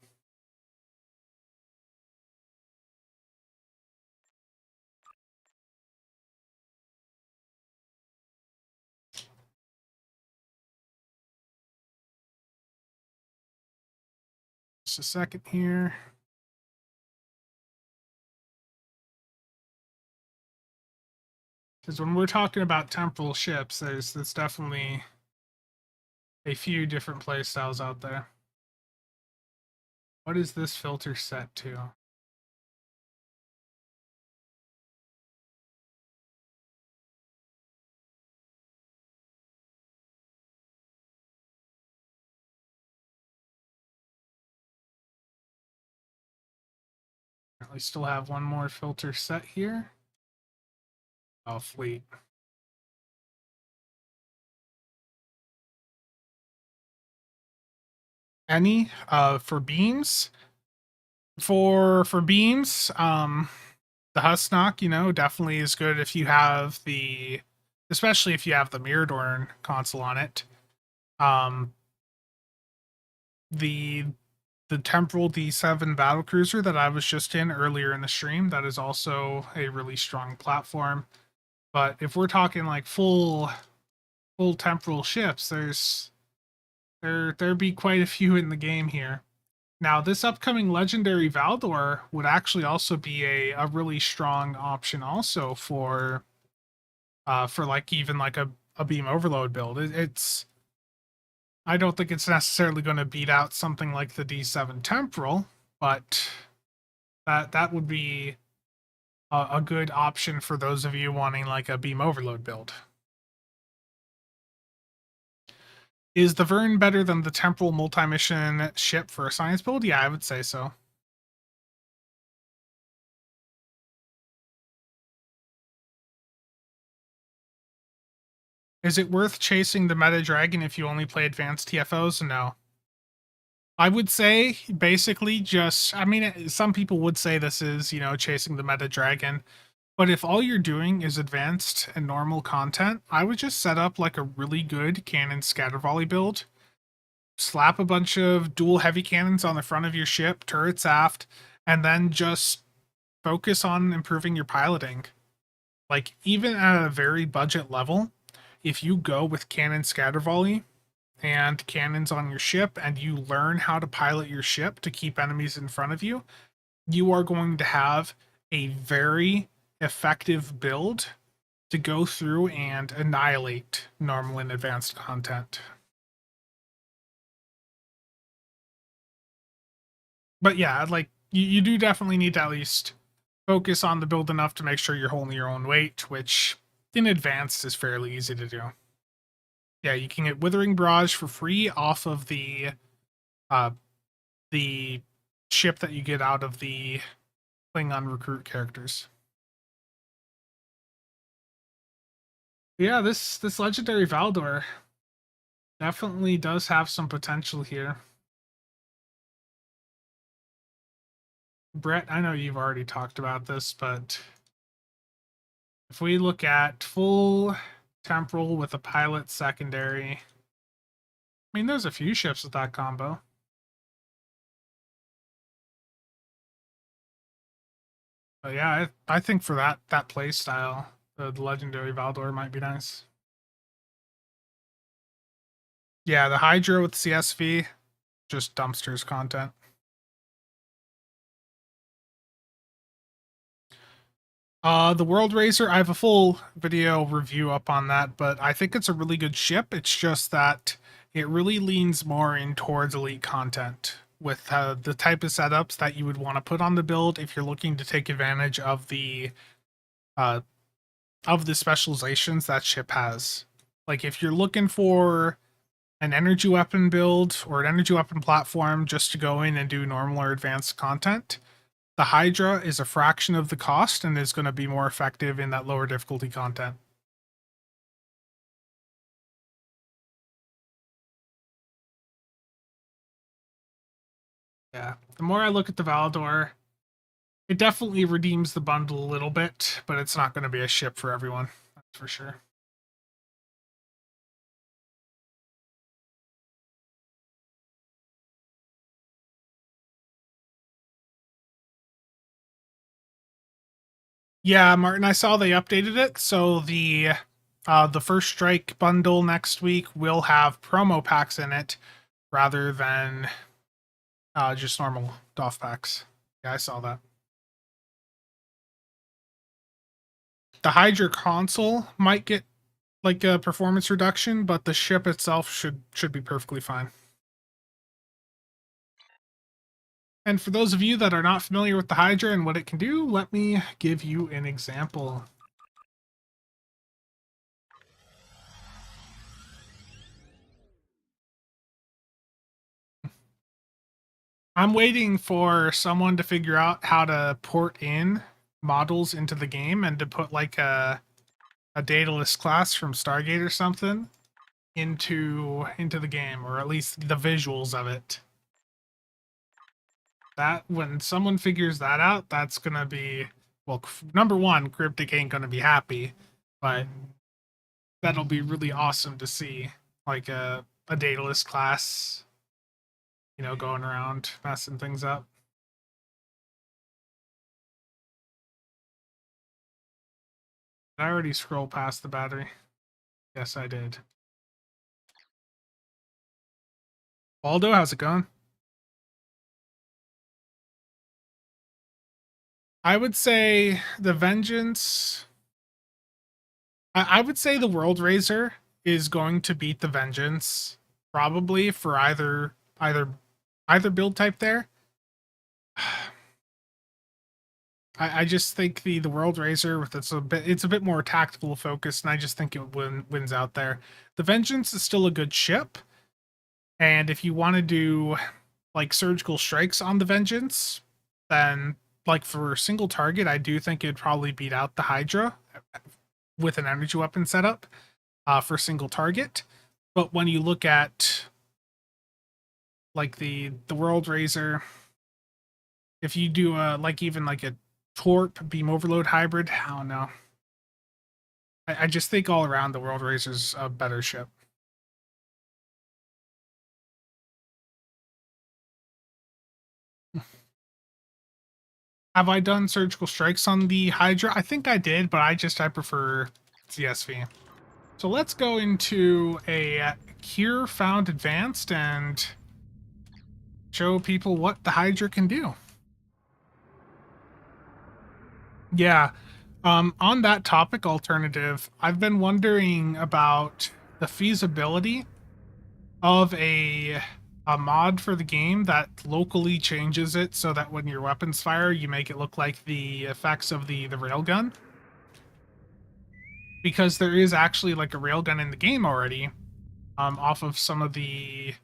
Just a second here. Because when we're talking about temporal ships, there's definitely a few different play styles out there. What is this filter set to? We still have one more filter set here. Oh, fleet. Any for beams? For beams, the Husnock, definitely is good if you have especially if you have the Miradorn console on it. The Temporal D7 battlecruiser that I was just in earlier in the stream, that is also a really strong platform. But if we're talking like full temporal ships, there be quite a few in the game here. Now, this upcoming legendary Valdor would actually also be a really strong option also for like even like a beam overload build. I don't think it's necessarily going to beat out something like the D7 temporal, but that would be a good option for those of you wanting like a beam overload build. Is the Vern better than the Temporal multi-mission ship for a science build? Yeah, I would say so. Is it worth chasing the meta dragon if you only play advanced TFOs? No. I would say basically just, I mean, some people would say this is, chasing the meta dragon. But if all you're doing is advanced and normal content, I would just set up like a really good cannon scatter volley build. Slap a bunch of dual heavy cannons on the front of your ship, turrets aft, and then just focus on improving your piloting. Like, even at a very budget level, if you go with cannon scatter volley and cannons on your ship and you learn how to pilot your ship to keep enemies in front of you, you are going to have a very effective build to go through and annihilate normal and advanced content. But yeah, like you do definitely need to at least focus on the build enough to make sure you're holding your own weight, which in advanced is fairly easy to do. Yeah, you can get Withering Barrage for free off of the ship that you get out of the Klingon recruit characters. Yeah, this legendary Valdor definitely does have some potential here. Brett, I know you've already talked about this, but if we look at full temporal with a pilot secondary, I mean, there's a few ships with that combo. But yeah, I think for that play style, the legendary Valdor might be nice. Yeah, the Hydra with CSV, just dumpsters content. The World Racer, I have a full video review up on that, but I think it's a really good ship. It's just that it really leans more in towards elite content with the type of setups that you would want to put on the build if you're looking to take advantage uh, of the specializations that ship has. Like if you're looking for an energy weapon build or an energy weapon platform just to go in and do normal or advanced content, the Hydra is a fraction of the cost and is going to be more effective in that lower difficulty content. Yeah, the more I look at the Valdor, it definitely redeems the bundle a little bit, but it's not going to be a ship for everyone. That's for sure. Yeah, Martin, I saw they updated it. So the First Strike bundle next week will have promo packs in it rather than just normal DOF packs. Yeah, I saw that. The Hydra console might get like a performance reduction, but the ship itself should be perfectly fine. And for those of you that are not familiar with the Hydra and what it can do, let me give you an example. I'm waiting for someone to figure out how to port in models into the game and to put like a Daedalus class from Stargate or something into the game, or at least the visuals of it. That when someone figures that out, that's gonna be, well, number one, Cryptic ain't gonna be happy, but that'll be really awesome to see, like a Daedalus class, going around messing things up. Did I already scroll past the battery? Yes, I did. Waldo, how's it going? I would say the Vengeance. I would say the World Raiser is going to beat the Vengeance probably for either build type there. I just think the World Raiser with it's a bit more tactical focus, and I just think it wins out there. The Vengeance is still a good ship, And if you want to do like surgical strikes on the Vengeance, then like for single target, I do think it'd probably beat out the Hydra with an energy weapon setup for single target. But when you look at like the World Razor, if you do like even like a Torp Beam Overload hybrid, I don't know. I just think all around the World Razor's a better ship. Have I done surgical strikes on the Hydra? I think I did, but I prefer CSV. So let's go into a cure found advanced and show people what the Hydra can do. Yeah. On that topic, alternative, I've been wondering about the feasibility of a mod for the game that locally changes it so that when your weapons fire, you make it look like the effects of the railgun. Because there is actually like a railgun in the game already, off of some of the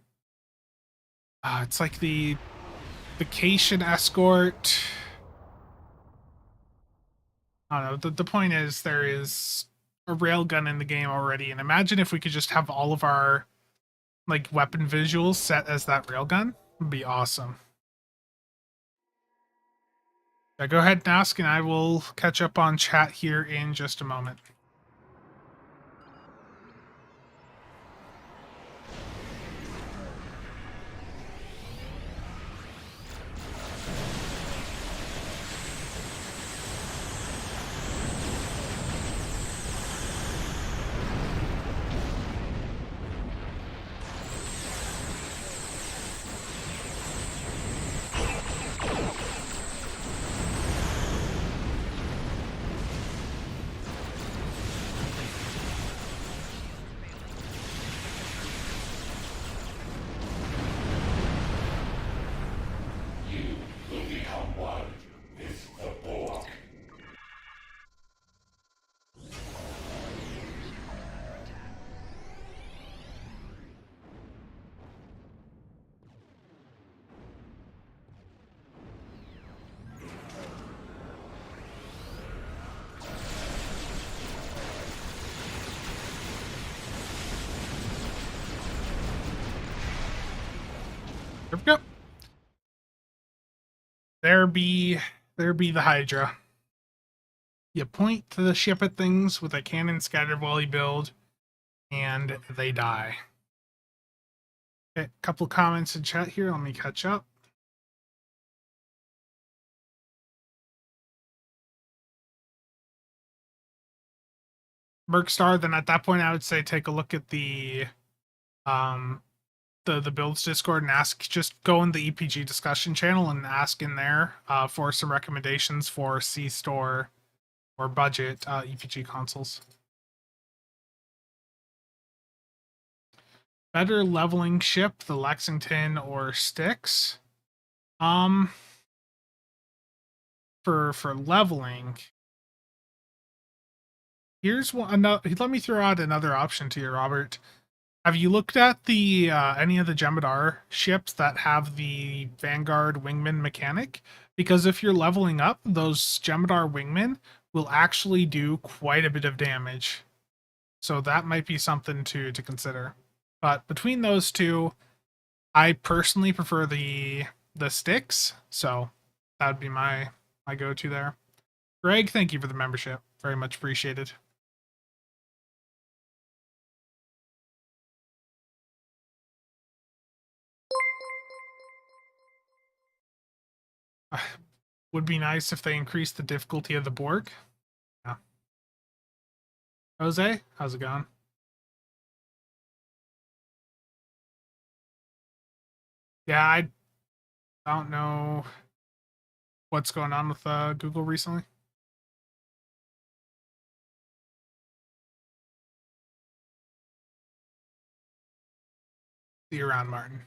it's like the vacation escort. I don't know. The point is there is a railgun in the game already, and imagine if we could just have all of our like weapon visuals set as that railgun. It'd be awesome. Yeah, go ahead and ask, and I will catch up on chat here in just a moment. There we go. There be the Hydra. You point to the ship at things with a cannon scatter volley build, and they die. Okay, a couple comments in chat here. Let me catch up. Merkstar, then at that point I would say take a look at um the builds Discord and ask, just go in the EPG discussion channel and ask in there for some recommendations for C store or budget EPG consoles. Better leveling ship, the Lexington or Styx. For leveling, here's one. Another, let me throw out another option to you, Robert. Have you looked at the any of the Jemadar ships that have the Vanguard wingman mechanic? Because if you're leveling up, those Jemadar wingmen will actually do quite a bit of damage. So that might be something to consider. But between those two, I personally prefer the sticks. So that would be my go-to there. Greg, thank you for the membership. Very much appreciated. Would be nice if they increased the difficulty of the Borg. Yeah. Jose, how's it going? Yeah, I don't know what's going on with Google recently. See you around, Martin.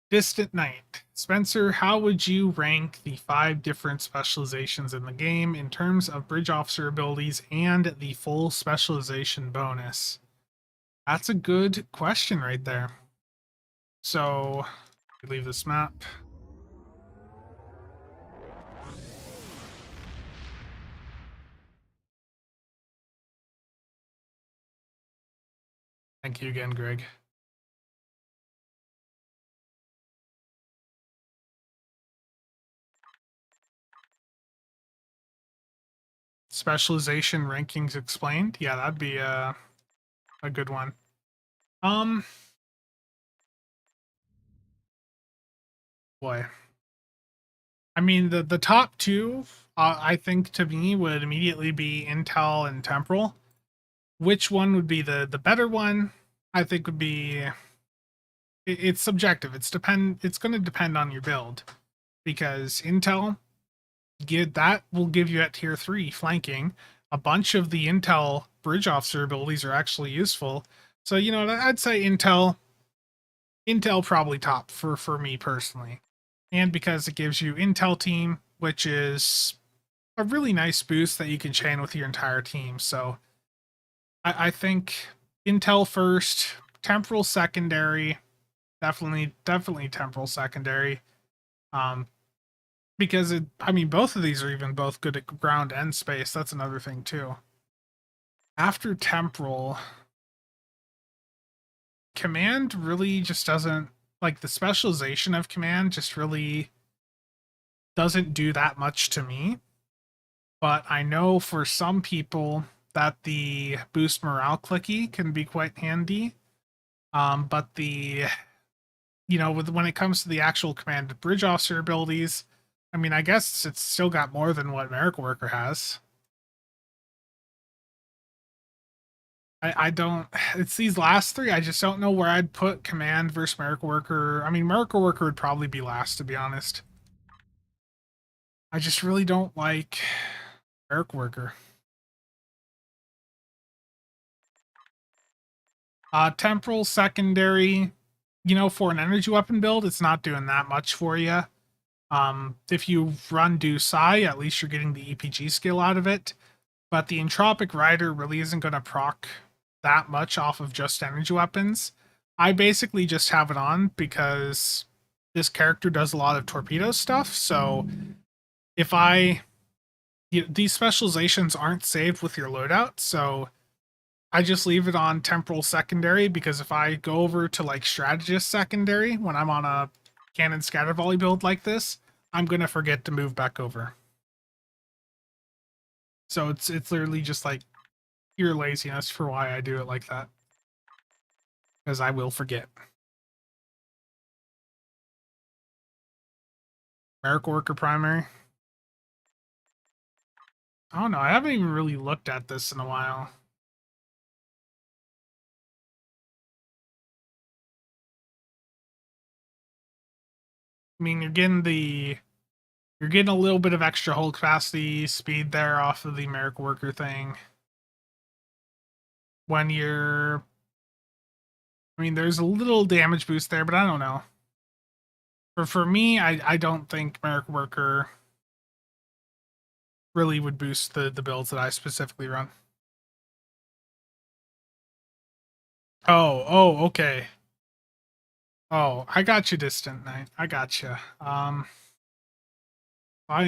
Distant Night. Spencer, how would you rank the 5 different specializations in the game in terms of bridge officer abilities and the full specialization bonus? That's a good question right there. So, leave this map. Thank you again, Greg. Specialization rankings explained. Yeah, that'd be a good one. Boy. I mean, the top two, I think to me would immediately be Intel and Temporal. Which one would be the better one? I think would be. It's subjective. It's going to depend on your build, because Intel, that will give you at tier 3 flanking. A bunch of the Intel bridge officer abilities are actually useful. So I'd say Intel probably top for me personally, and because it gives you Intel team, which is a really nice boost that you can chain with your entire team. So I think Intel first, Temporal secondary, definitely Temporal secondary. Because both of these are even both good at ground and space. That's another thing too. After Temporal, Command really just doesn't, like, the specialization of Command just really doesn't do that much to me. But I know for some people that the boost morale clicky can be quite handy. But when it comes to the actual command bridge officer abilities, I guess it's still got more than what Miracle Worker has. I don't. It's these last three. I just don't know where I'd put Command versus Miracle Worker. Miracle Worker would probably be last, to be honest. I just really don't like Miracle Worker. Temporal secondary. For an energy weapon build, it's not doing that much for you. If you run Do Sai, at least you're getting the EPG skill out of it. But the Entropic Rider really isn't going to proc that much off of just energy weapons. I basically just have it on because this character does a lot of torpedo stuff. So if these specializations aren't saved with your loadout, so I just leave it on Temporal secondary, because if I go over to like Strategist secondary when I'm on a cannon scatter volley build like this, I'm gonna forget to move back over. So it's literally just like pure laziness for why I do it like that, because I will forget. Miracle Worker primary. I don't know. I haven't even really looked at this in a while. You're getting a little bit of extra hold capacity speed there off of the Miracle Worker thing. When you're, there's a little damage boost there, but I don't know. For me, I don't think Miracle Worker really would boost the builds that I specifically run. Oh, okay. Oh, I got you, Distant Night. I got you. I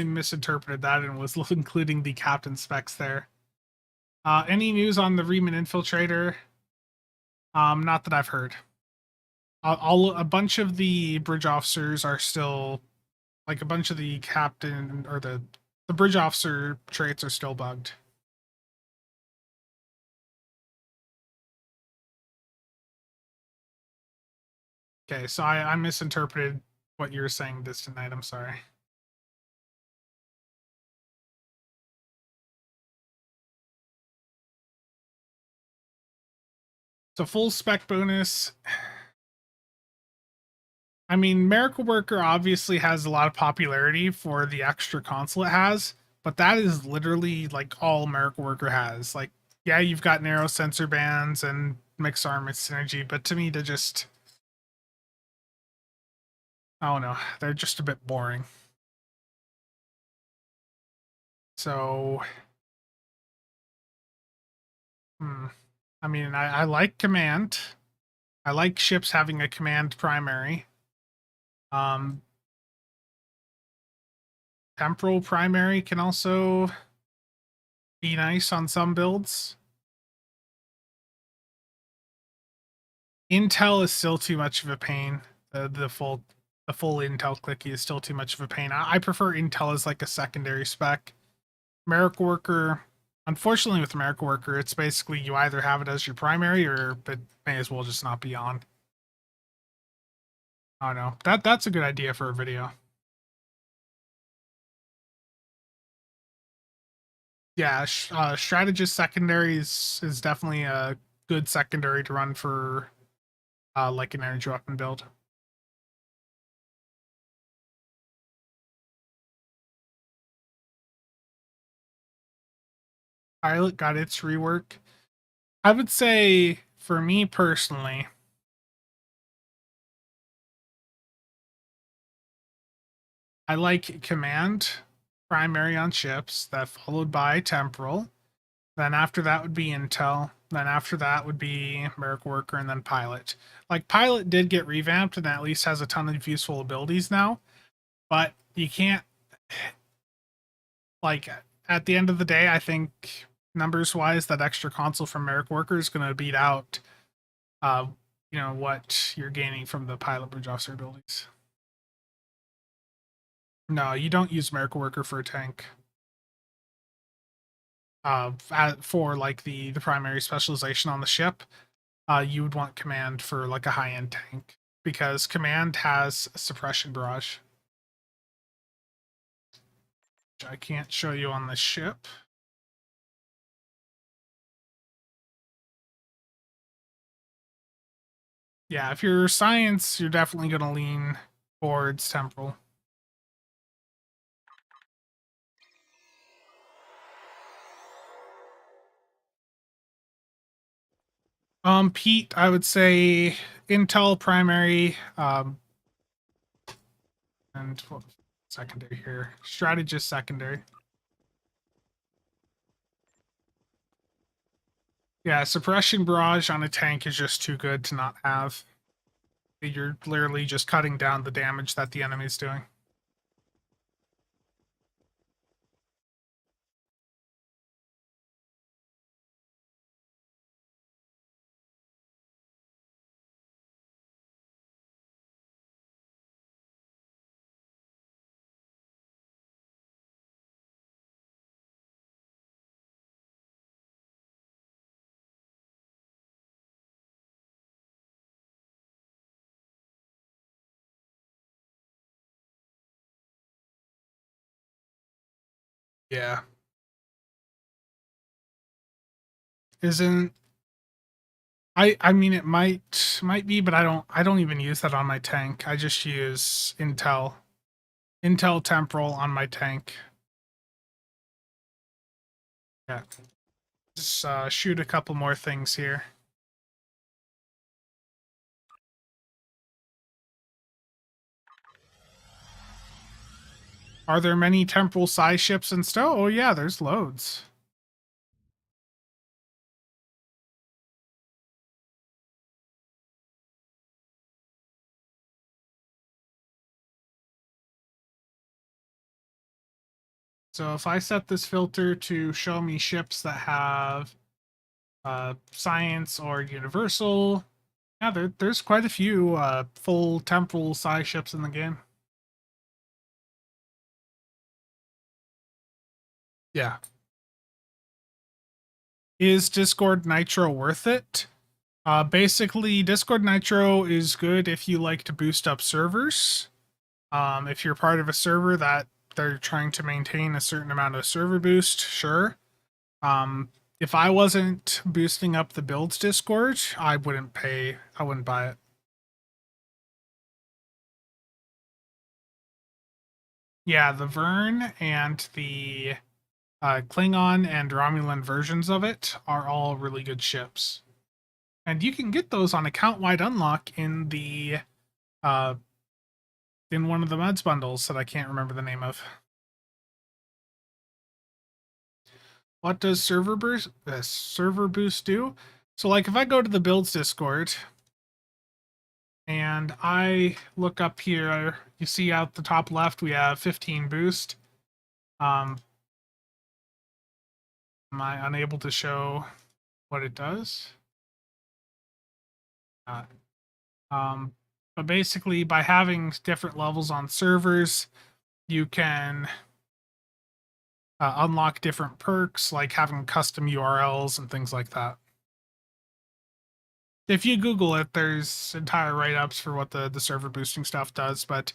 misinterpreted that and was including the captain specs there. Any news on the Riemann Infiltrator? Not that I've heard. A bunch of the bridge officers are still, like, a bunch of the captain or the bridge officer traits are still bugged. Okay, so I misinterpreted what you were saying, Distant Night. I'm sorry. So full spec bonus. Miracle Worker obviously has a lot of popularity for the extra console it has, but that is literally like all Miracle Worker has. Like, yeah, you've got narrow sensor bands and mixed armor synergy, but to me, to just I don't know. They're just a bit boring. So, I mean, I like command. I like ships having a command primary. Um, Temporal primary can also be nice on some builds. Intel is still too much of a pain. The full Intel clicky is still too much of a pain. I prefer Intel as like a secondary spec. Merrick Worker, unfortunately with Merrick Worker, it's basically you either have it as your primary or it may as well just not be on. I don't know. That's a good idea for a video. Yeah, strategist secondary is definitely a good secondary to run for like an energy weapon build. Pilot got its rework. I would say for me personally, I like command primary on ships, that followed by temporal. Then after that would be intel. Then after that would be Merrick Worker and then pilot. Like pilot did get revamped and at least has a ton of useful abilities now, but you can't like at the end of the day, I think numbers wise that extra console from Merrick Worker is going to beat out uh what you're gaining from the pilot bridge officer abilities. No, you don't use Merrick Worker for a tank. For like the primary specialization on the ship, you would want command for like a high end tank because command has suppression barrage. Which I can't show you on the ship. Yeah, if you're science, you're definitely going to lean towards temporal. Pete, I would say Intel primary, and what secondary here? Strategist secondary. Yeah, suppression barrage on a tank is just too good to not have. You're literally just cutting down the damage that the enemy's doing. Yeah. Isn't I mean it might be, but I don't even use that on my tank. I just use Intel temporal on my tank. Yeah. Just shoot a couple more things here. Are there many temporal size ships in Stowe? Oh yeah, there's loads. So if I set this filter to show me ships that have science or universal, yeah, there's quite a few full temporal size ships in the game. Yeah. Is Discord Nitro worth it? Basically, Discord Nitro is good if you like to boost up servers. If you're part of a server that they're trying to maintain a certain amount of server boost, sure. If I wasn't boosting up the builds Discord, I wouldn't buy it. Yeah, the Vern and the Klingon and Romulan versions of it are all really good ships. And you can get those on account-wide unlock in the in one of the mods bundles that I can't remember the name of. What does server boost do? So like if I go to the builds Discord and I look up here, you see out the top left we have 15 boost. Am I unable to show what it does? But basically by having different levels on servers, you can unlock different perks like having custom URLs and things like that. If you Google it, there's entire write-ups for what the server boosting stuff does, but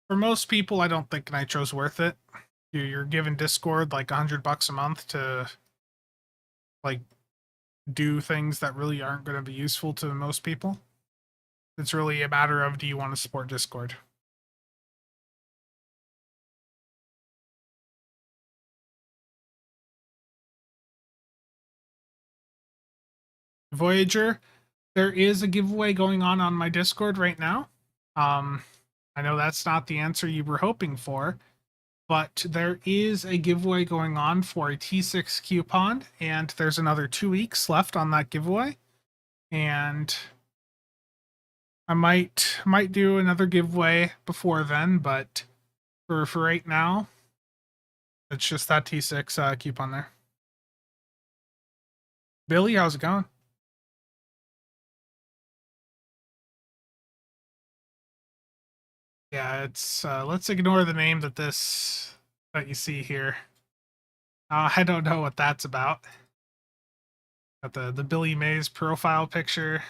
for most people, I don't think Nitro's worth it. You're given Discord like $100 a month to like do things that really aren't going to be useful to most people. It's really a matter of, do you want to support Discord? Voyager, there is a giveaway going on my Discord right now. I know that's not the answer you were hoping for, but there is a giveaway going on for a T6 coupon, and there's another 2 weeks left on that giveaway. And I might do another giveaway before then, but for right now, it's just that T6 coupon there. Billy, how's it going? Yeah, it's let's ignore the name that you see here. I don't know what that's about. Got the Billy Mays profile picture.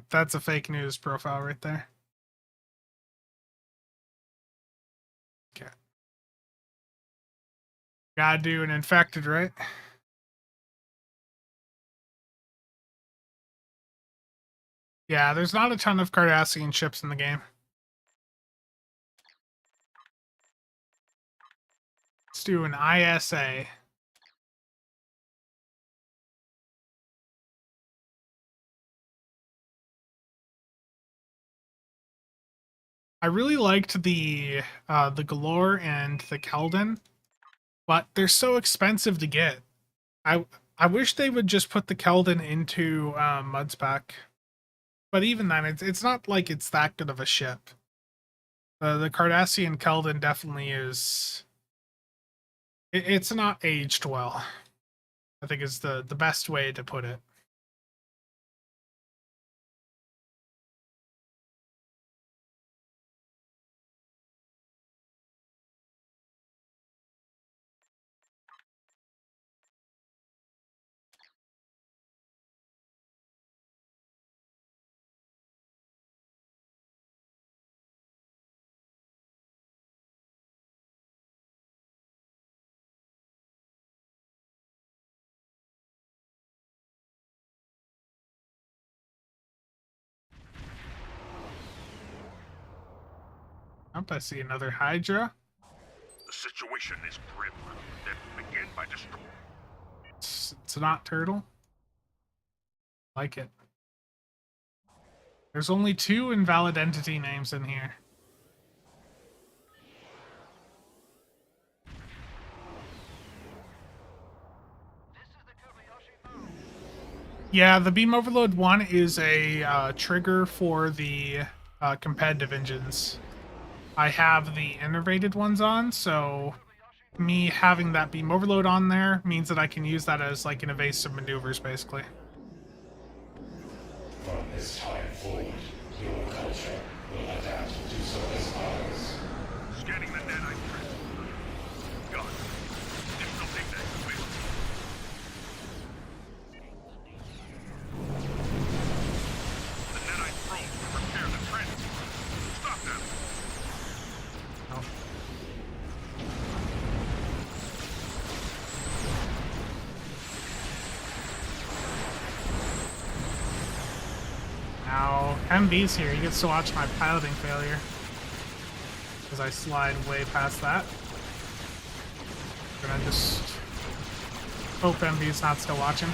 That's a fake news profile right there. Okay. Gotta do an infected, right? Yeah, there's not a ton of Cardassian ships in the game. Let's do an ISA. I really liked the Galore and the Keldon, but they're so expensive to get. I wish they would just put the Keldon into Mudspec. But even then, it's not like it's that good of a ship. The Cardassian Keldon definitely is. It's not aged well, I think is the best way to put it. Oh, I see another Hydra. The situation is grim. Then begin by destroying. It's not turtle. Like it. There's only 2 invalid entity names in here. Yeah, the Beam Overload 1 is a trigger for the competitive engines. I have the innervated ones on, so me having that Beam Overload on there means that I can use that as like an evasive maneuvers, basically. From this time forward, your culture will adapt to service ours. Scanning the nanite print. Gun. Dislocating that wheel. The nanite probes will repair the transport. Stop them. Oh. Now, MB's here. He gets to watch my piloting failure. Because I slide way past that. Gonna just hope MB's not still watching.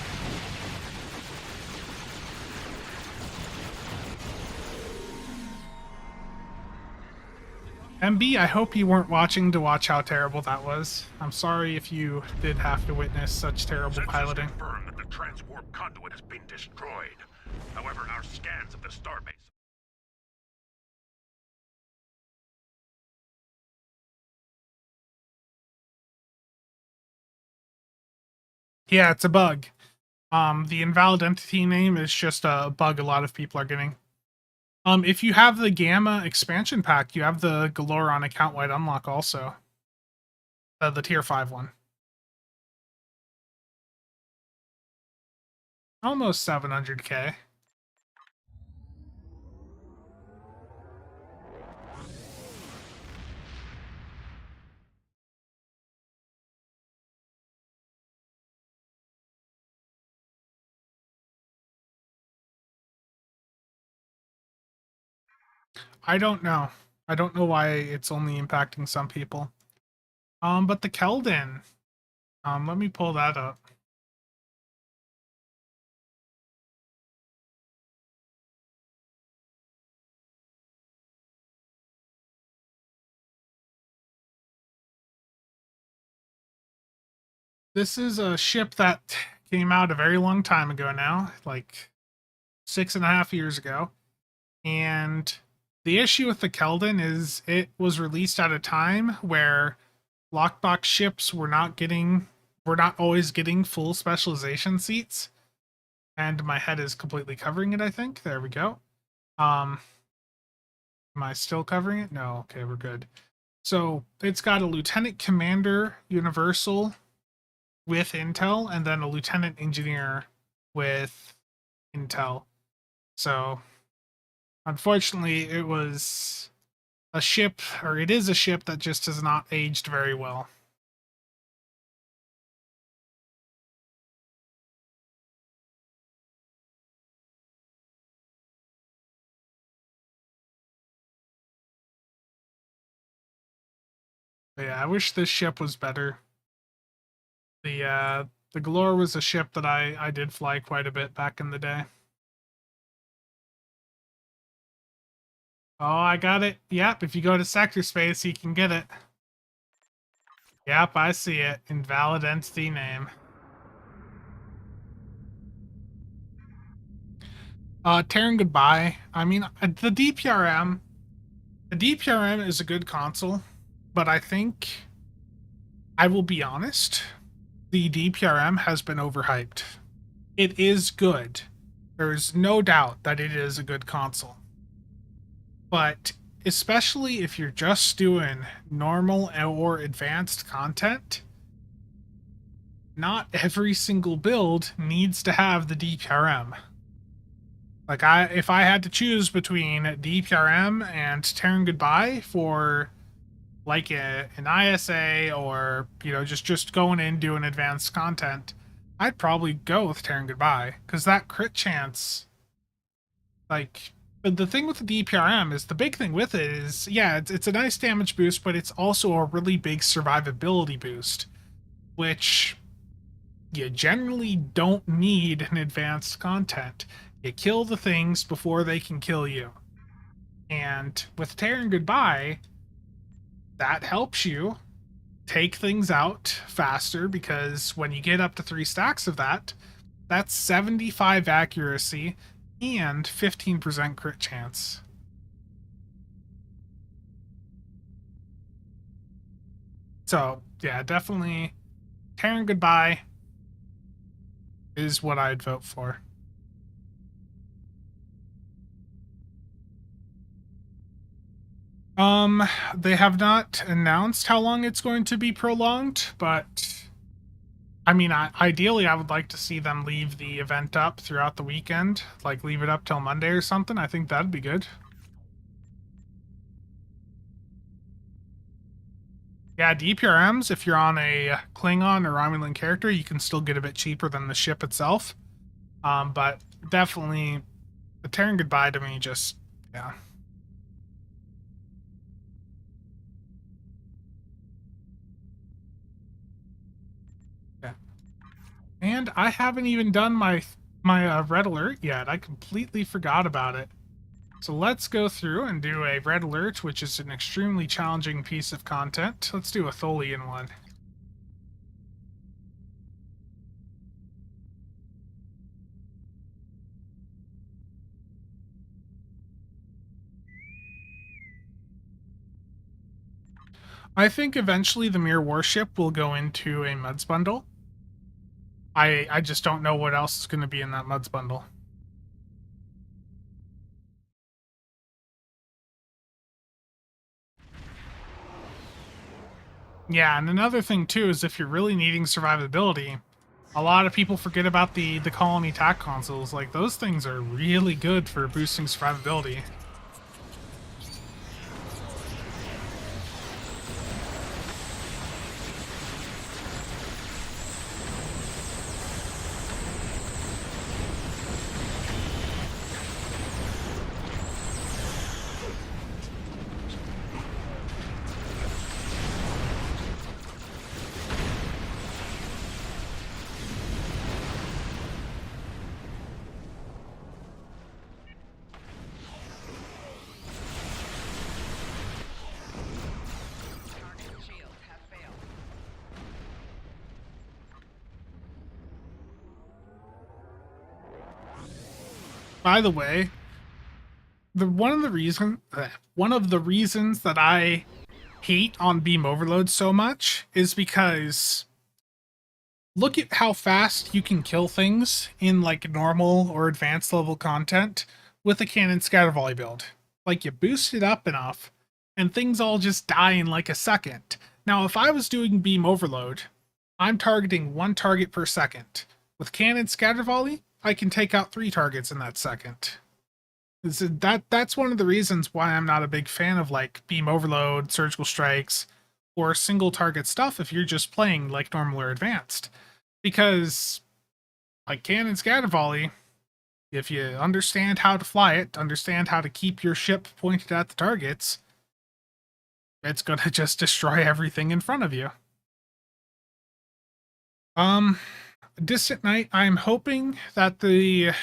MB, I hope you weren't watching to watch how terrible that was. I'm sorry if you did have to witness such terrible Sensors piloting. confirm that the transwarp conduit has been destroyed. However, our scans of the starbase... Yeah, it's a bug. The invalid entity name is just a bug a lot of people are getting. If you have the Gamma expansion pack, you have the Galore on account-wide unlock also. The tier 5 one. Almost 700k. I don't know. I don't know why it's only impacting some people. But the Keldon. Let me pull that up. This is a ship that came out a very long time ago now, like 6.5 years ago. And the issue with the Keldon is it was released at a time where lockbox ships were not always getting full specialization seats. And my head is completely covering it, I think. There we go. Am I still covering it? No, okay, we're good. So it's got a Lieutenant Commander Universal with Intel, and then a Lieutenant Engineer with Intel. So unfortunately, it was a ship, or it is a ship that just has not aged very well. But yeah, I wish this ship was better. The Galore was a ship that I did fly quite a bit back in the day. Oh, I got it. Yep, if you go to sector space, you can get it. Yep, I see it. Invalid entity name. Terran goodbye. I mean, the DPRM is a good console, but I think I will be honest, the DPRM has been overhyped. It is good. There's no doubt that it is a good console. But especially if you're just doing normal or advanced content, not every single build needs to have the DPRM. Like if I had to choose between DPRM and Terran Goodbye for like an ISA or just going in doing advanced content, I'd probably go with Terran Goodbye because that crit chance, like the thing with the DPRM is the big thing with it is it's a nice damage boost, but it's also a really big survivability boost, which you generally don't need in advanced content. You kill the things before they can kill you. And with Terran Goodbye, that helps you take things out faster because when you get up to 3 stacks of that, that's 75 accuracy and 15% crit chance. So, yeah, definitely Terran Goodbye is what I'd vote for. They have not announced how long it's going to be prolonged, but I mean, ideally, I would like to see them leave the event up throughout the weekend, like leave it up till Monday or something. I think that'd be good. Yeah, DPRMs, if you're on a Klingon or Romulan character, you can still get a bit cheaper than the ship itself. But definitely, the Terran Goodbye to me just, yeah. And I haven't even done my red alert yet. I completely forgot about it. So let's go through and do a red alert, which is an extremely challenging piece of content. Let's do a Tholian one. I think eventually the Mirror Warship will go into a Muds bundle. I just don't know what else is going to be in that Muds bundle. Yeah, and another thing too is if you're really needing survivability, a lot of people forget about the colony attack consoles. Like, those things are really good for boosting survivability. By the way, one of the reasons that I hate on beam overload so much is because look at how fast you can kill things in like normal or advanced level content with a cannon scatter volley build. Like, you boost it up enough and things all just die in like a second. Now, if I was doing beam overload, I'm targeting 1 target per second. With cannon scatter volley, I can take out 3 targets in that second. That's one of the reasons why I'm not a big fan of like beam overload, surgical strikes, or single target stuff if you're just playing like normal or advanced. Because like cannon scatter volley, if you understand how to fly it, understand how to keep your ship pointed at the targets, it's gonna just destroy everything in front of you. Distant Night, I'm hoping that the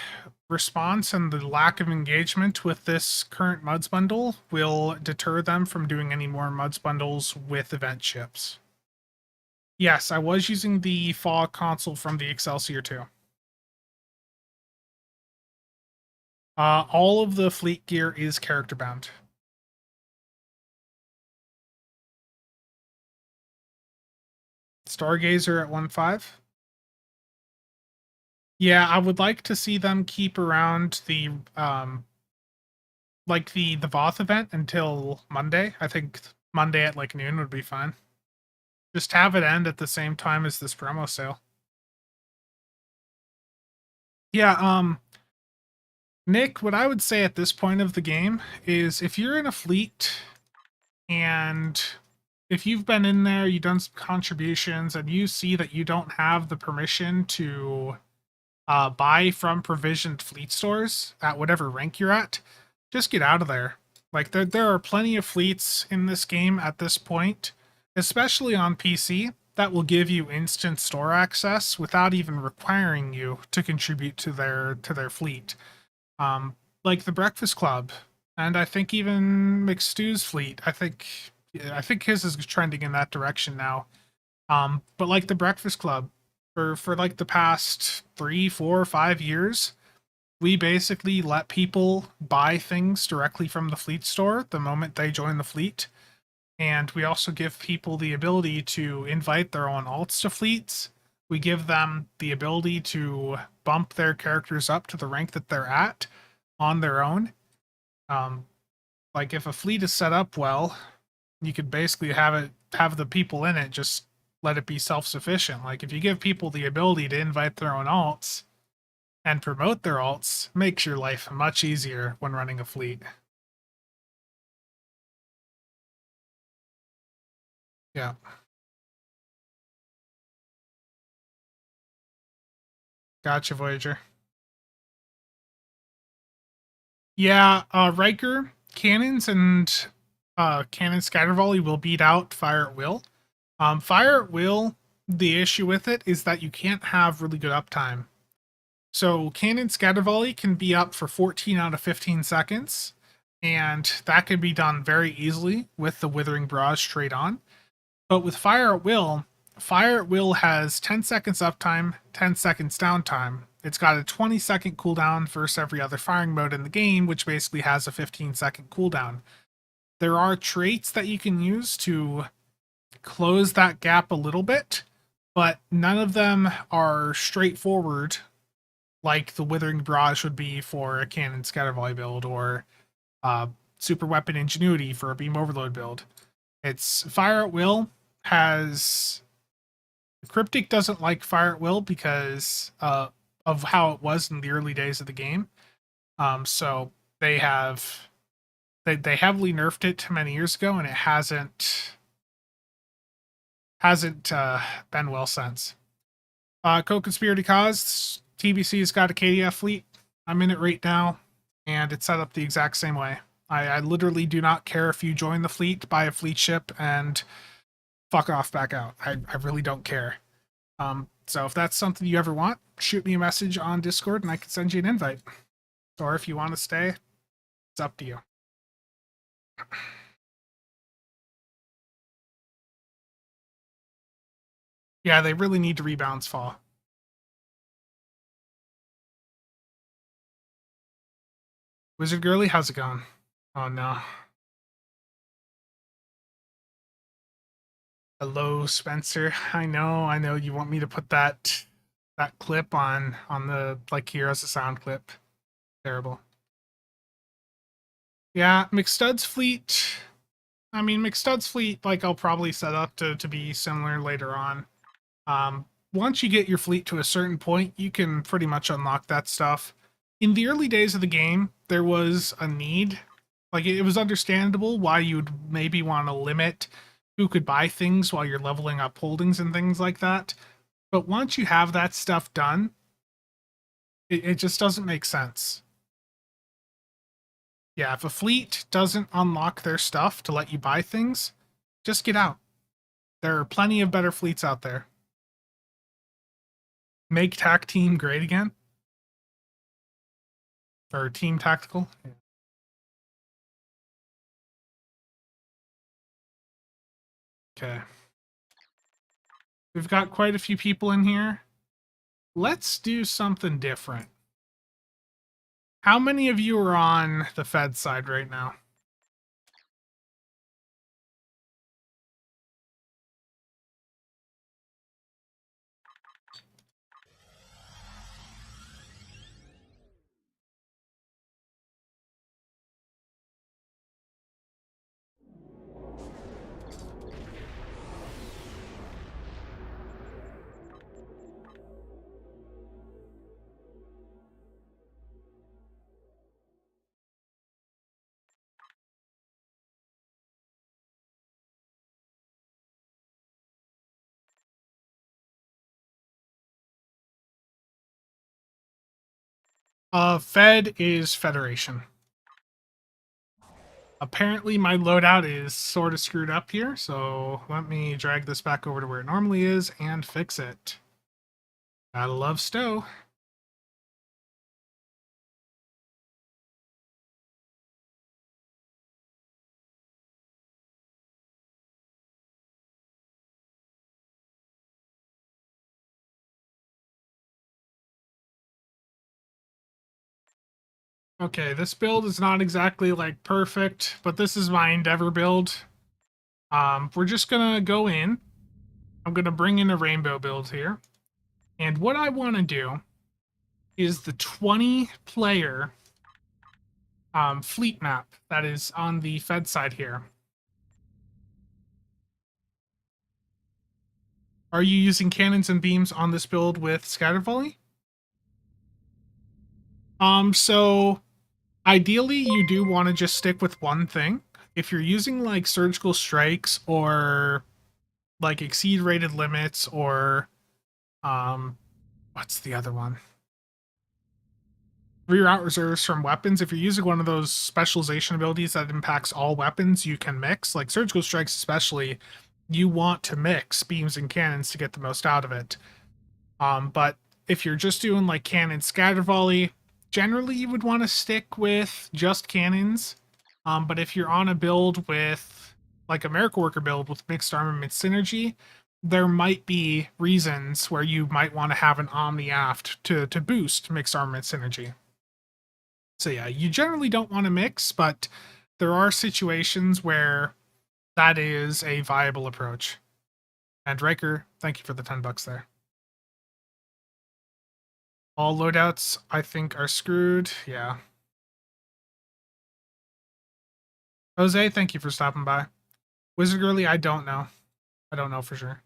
response and the lack of engagement with this current Muds bundle will deter them from doing any more Muds bundles with event ships. Yes, I was using the fog console from the Excelsior 2. All of the fleet gear is character bound. Stargazer at 1.5. Yeah, I would like to see them keep around the like the Voth event until Monday. I think Monday at like noon would be fine. Just have it end at the same time as this promo sale. Yeah, Nick, what I would say at this point of the game is if you're in a fleet and if you've been in there, you've done some contributions, and you see that you don't have the permission to buy from provisioned fleet stores at whatever rank you're at, just get out of there. Like, there are plenty of fleets in this game at this point, especially on PC, that will give you instant store access without even requiring you to contribute to their fleet. Like the Breakfast Club, and I think even McStew's fleet. I think his is trending in that direction now. But like the Breakfast Club, for like the past 3, 4, 5 years, we basically let people buy things directly from the fleet store the moment they join the fleet. And we also give people the ability to invite their own alts to fleets. We give them the ability to bump their characters up to the rank that they're at on their own. Like, if a fleet is set up well, you could basically have the people in it just let it be self-sufficient. Like, if you give people the ability to invite their own alts and promote their alts, makes your life much easier when running a fleet. Yeah. Gotcha, Voyager. Yeah, Riker, cannons and cannon scatter volley will beat out fire at will. Fire at will, the issue with it is that you can't have really good uptime. So cannon scatter volley can be up for 14 out of 15 seconds, and that can be done very easily with the Withering Barrage straight on. But with Fire at Will has 10 seconds uptime, 10 seconds downtime. It's got a 20-second cooldown versus every other firing mode in the game, which basically has a 15-second cooldown. There are traits that you can use to close that gap a little bit, but none of them are straightforward like the Withering Barrage would be for a Cannon Scatter Volley build, or Super Weapon Ingenuity for a Beam Overload build. It's Fire at Will has... Cryptic doesn't like Fire at Will because of how it was in the early days of the game. So they heavily nerfed it many years ago, and it hasn't been well since. Co-Conspiracy Cause, TBC's got a KDF fleet. I'm in it right now, and it's set up the exact same way. I literally do not care if you join the fleet, buy a fleet ship, and fuck off back out. I really don't care. So if that's something you ever want, shoot me a message on Discord and I can send you an invite. Or if you want to stay, it's up to you. Yeah, they really need to rebalance fall. Wizard Girly, how's it going? Oh no. Hello, Spencer. I know you want me to put that clip on the like Heroes of Sound clip. Terrible. Yeah, McStud's fleet. I mean, McStud's fleet, like, I'll probably set up to be similar later on. Once you get your fleet to a certain point, you can pretty much unlock that stuff. In the early days of the game, there was a need. Like, it was understandable why you'd maybe want to limit who could buy things while you're leveling up holdings and things like that. But once you have that stuff done, it just doesn't make sense. Yeah, if a fleet doesn't unlock their stuff to let you buy things, just get out. There are plenty of better fleets out there. Make TAC Team great again. Or Team Tactical. Yeah. Okay. We've got quite a few people in here. Let's do something different. How many of you are on the Fed side right now? Fed is Federation. Apparently my loadout is sort of screwed up here, so let me drag this back over to where it normally is and fix it. Gotta love Stowe. Okay, this build is not exactly like perfect, but this is my Endeavor build. We're just gonna go in. I'm gonna bring in a rainbow build here. And what I want to do is the 20-player fleet map that is on the Fed side here. Are you using cannons and beams on this build with Scatter Volley? So ideally you do want to just stick with one thing. If you're using like surgical strikes or like exceed rated limits or what's the other one? Reroute reserves from weapons. If you're using one of those specialization abilities that impacts all weapons, you can mix. Like surgical strikes especially, you want to mix beams and cannons to get the most out of it. But if you're just doing like cannon scatter volley, generally you would want to stick with just cannons. But if you're on a build with, like a Miracle Worker build with mixed armament synergy, there might be reasons where you might want to have an Omni Aft to boost mixed armament synergy. So yeah, you generally don't want to mix, but there are situations where that is a viable approach. And Riker, thank you for the $10 there. All loadouts, I think, are screwed. Yeah. Jose, thank you for stopping by. Wizard Girly, I don't know. I don't know for sure.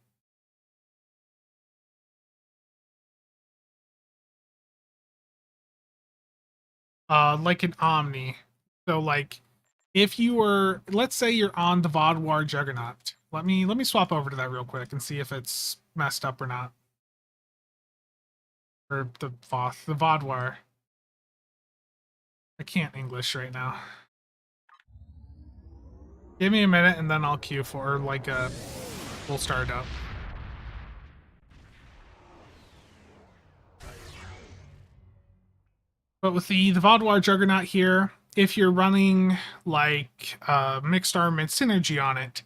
Like an Omni. So like if you were, let's say you're on the Vodwar Juggernaut. Let me swap over to that real quick and see if it's messed up or not. Or the Voth, the Vodwar. I can't English right now. Give me a minute and then I'll queue for like a we'll start up. But with the Vodwar Juggernaut here, if you're running like mixed armament synergy on it,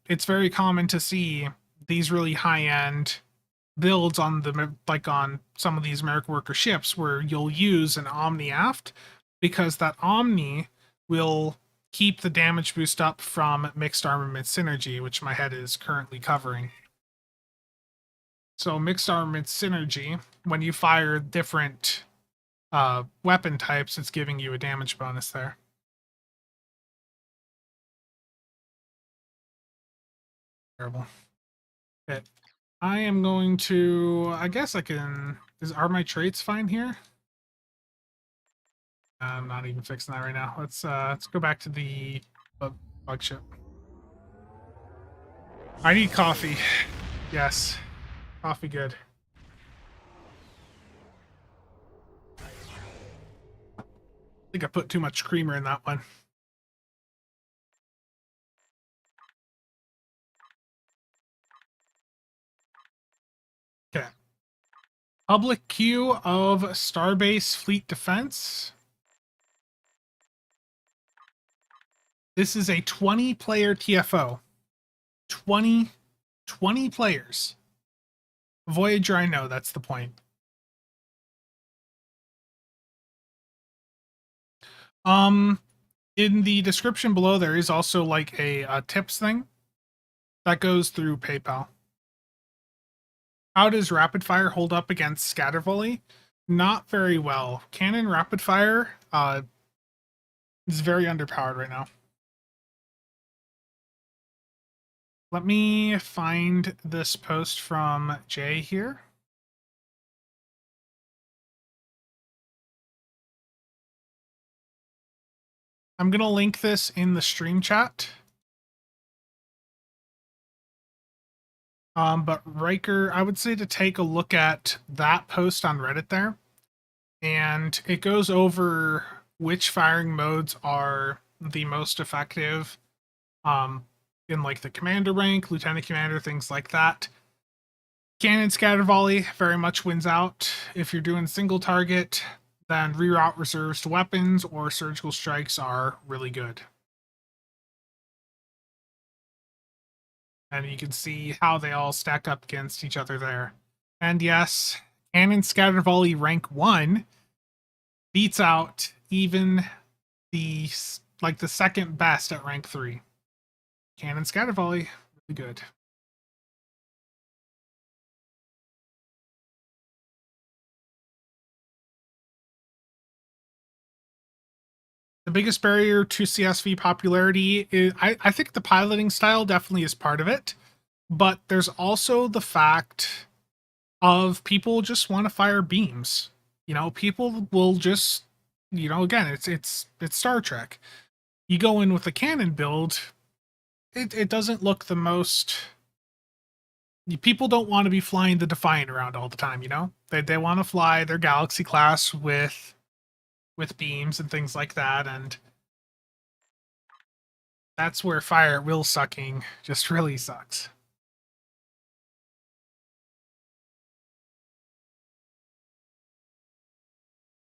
it's very common to see these really high-end builds on the like on some of these Miracle Worker ships where you'll use an Omni Aft because that Omni will keep the damage boost up from mixed armament synergy, which my head is currently covering. So mixed armament synergy, when you fire different weapon types, it's giving you a damage bonus there. Terrible. Okay. I am going to, I guess I can, are my traits fine here? I'm not even fixing that right now. Let's go back to the bug ship. I need coffee. Yes. Coffee good. I think I put too much creamer in that one. Okay. Public queue of Starbase Fleet Defense. This is a 20-player TFO. 20 players. Voyager, I know, that's the point. In the description below, there is also like a tips thing that goes through PayPal. How does rapid fire hold up against scatter volley? Not very well. Cannon rapid fire is very underpowered right now. Let me find this post from Jay here. I'm going to link this in the stream chat. But Riker, I would say to take a look at that post on Reddit there. And it goes over which firing modes are the most effective in like the commander rank, lieutenant commander, things like that. Cannon scatter volley very much wins out. If you're doing single target, then reroute reserves to weapons or surgical strikes are really good. And you can see how they all stack up against each other there. And yes, Cannon Scatter Volley rank 1 beats out even the second best at rank 3. Cannon Scatter Volley, really good. The biggest barrier to CSV popularity is, I think the piloting style definitely is part of it, but there's also the fact of people just want to fire beams. You know, people will just, you know, again, it's Star Trek. You go in with a cannon build, it doesn't look the most. People don't want to be flying the Defiant around all the time, you know? They want to fly their Galaxy class with beams and things like that, and that's where fire at will sucking just really sucks.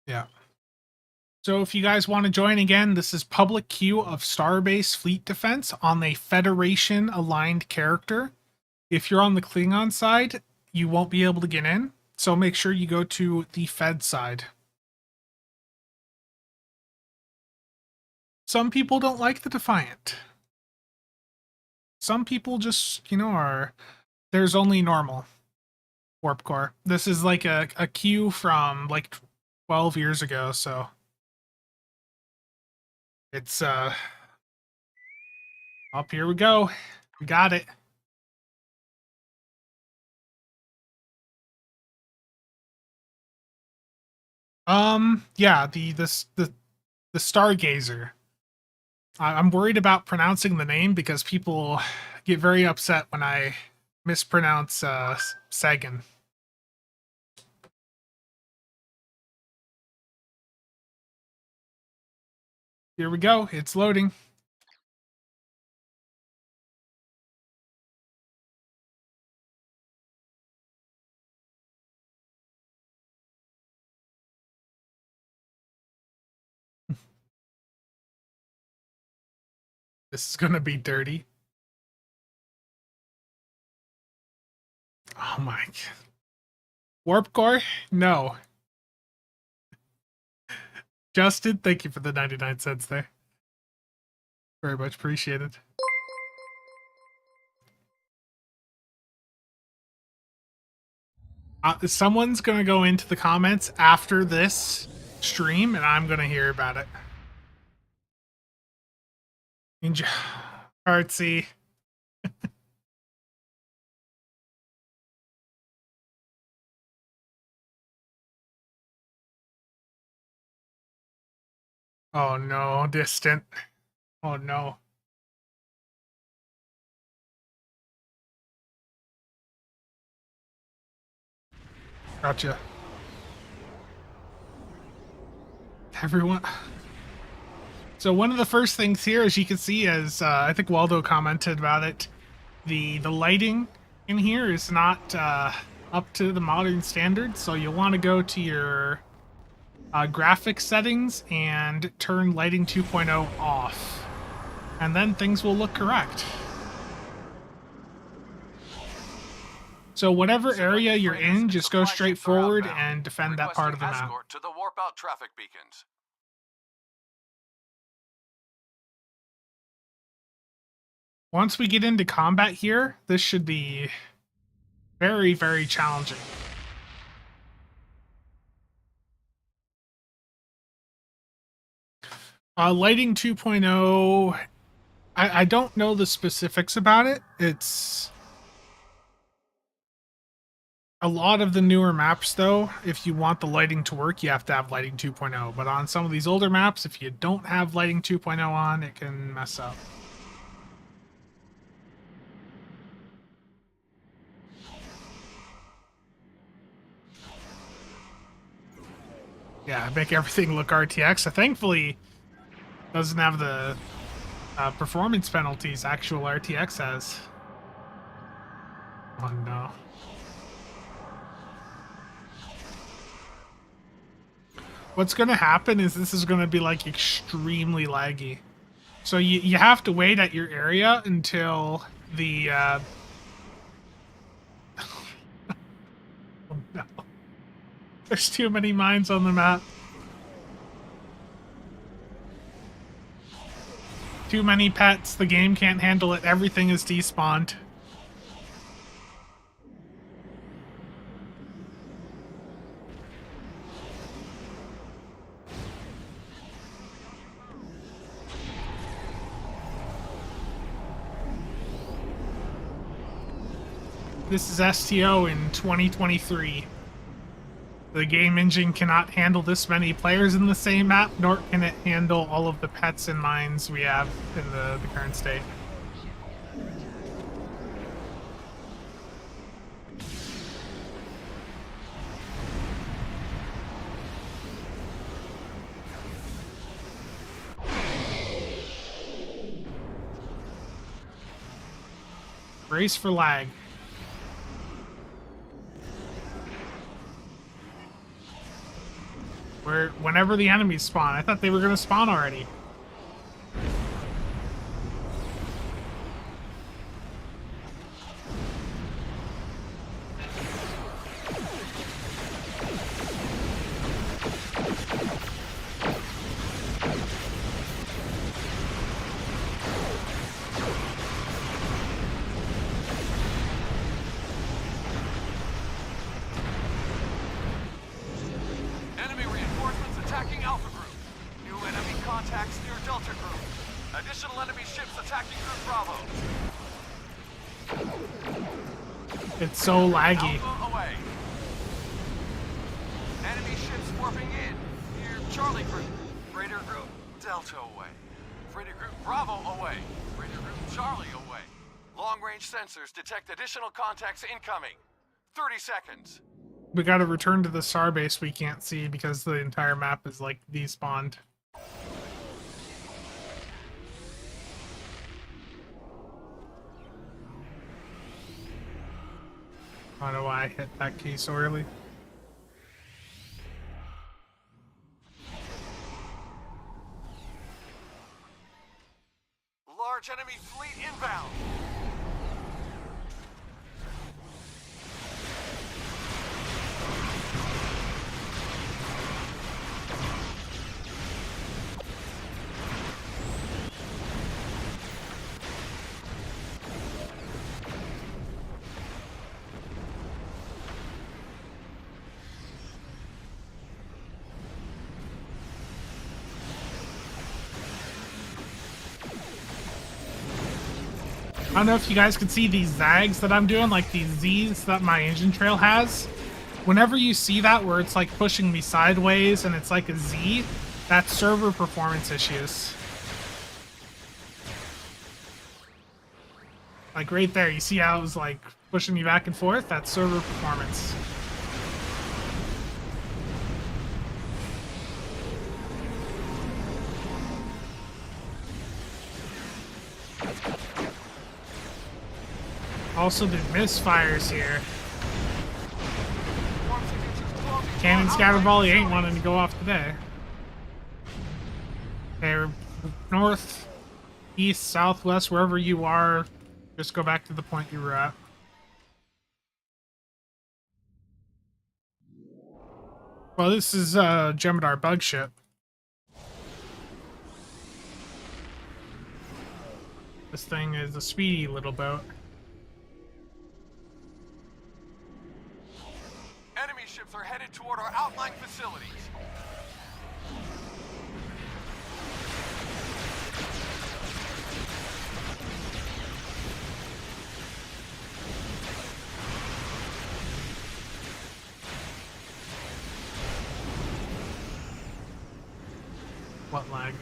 Yeah. So if you guys want to join again, this is public queue of Starbase Fleet Defense on a Federation aligned character. If you're on the Klingon side, you won't be able to get in, so make sure you go to the Fed side. Some people don't like the Defiant. Some people just, there's only normal Warp Core. This is like a queue from like 12 years ago, so it's up, here we go. We got it. Yeah, the Stargazer. I'm worried about pronouncing the name because people get very upset when I mispronounce Sagan. Here we go. It's loading. This is gonna be dirty. Oh my. Warp Core? No. Justin, thank you for the 99 cents there. Very much appreciated. Someone's gonna go into the comments after this stream, and I'm gonna hear about it. Enjoy. Artsy. Oh no, distant. Oh no. Gotcha. Everyone. So one of the first things here, as you can see, as I think Waldo commented about it, the lighting in here is not up to the modern standards. So you'll want to go to your graphics settings and turn lighting 2.0 off, and then things will look correct. So whatever area you're in, just go straight forward and defend that part of the map. To the warp out traffic beacons. Once we get into combat here, this should be very, very challenging. Lighting 2.0, I don't know the specifics about it. It's a lot of the newer maps, though. If you want the lighting to work, you have to have lighting 2.0. But on some of these older maps, if you don't have lighting 2.0 on, it can mess up. Yeah, make everything look RTX. So thankfully, doesn't have the performance penalties actual RTX has. Oh no. What's going to happen is this is going to be like extremely laggy. So you have to wait at your area until the... oh no. There's too many mines on the map. Too many pets. The game can't handle it. Everything is despawned. This is STO in 2023. The game engine cannot handle this many players in the same map, nor can it handle all of the pets and mines we have in the current state. Brace for lag. whenever the enemies spawn. I thought they were gonna spawn already. Enemy reinforcements attacking Alpha Group. New enemy contacts near Delta Group. Additional enemy ships attacking Group Bravo. It's so laggy. Alpha away. Enemy ships warping in near Charlie Group. Freighter Group Delta away. Freighter Group Bravo away. Freighter Group Charlie away. Long-range sensors detect additional contacts incoming. 30 seconds. We gotta return to the star base we can't see because the entire map is like despawned. I don't know why I hit that key so early. Large enemy fleet inbound. I don't know if you guys can see these zags that I'm doing, like these Z's that my engine trail has. Whenever you see that where it's like pushing me sideways and it's like a Z, that's server performance issues. Like right there, you see how it was like pushing me back and forth? That's server performance. Also, the misfires here. Cannon scatter volley ain't wanting to go off today. They're north, east, southwest, wherever you are. Just go back to the point you were at. Well, this is Jem'Hadar bug ship. This thing is a speedy little boat. Enemy ships are headed toward our outlying facilities. What lag?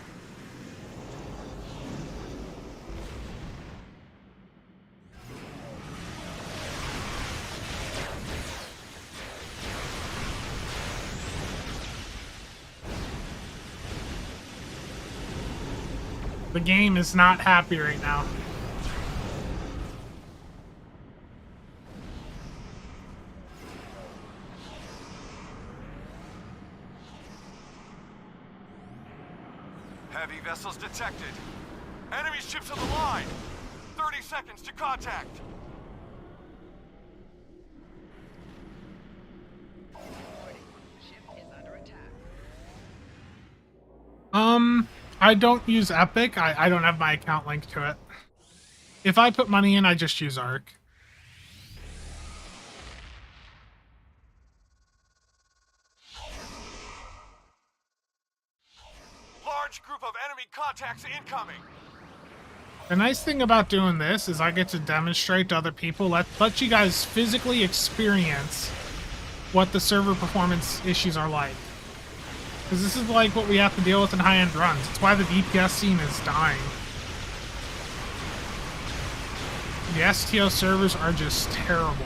The game is not happy right now. Heavy vessels detected. Enemy ships on the line. 30 seconds to contact. I don't use Epic. I don't have my account linked to it. If I put money in, I just use Arc. Large group of enemy contacts incoming. The nice thing about doing this is I get to demonstrate to other people, let you guys physically experience what the server performance issues are like. Because this is like what we have to deal with in high-end runs. It's why the DPS scene is dying. The STO servers are just terrible.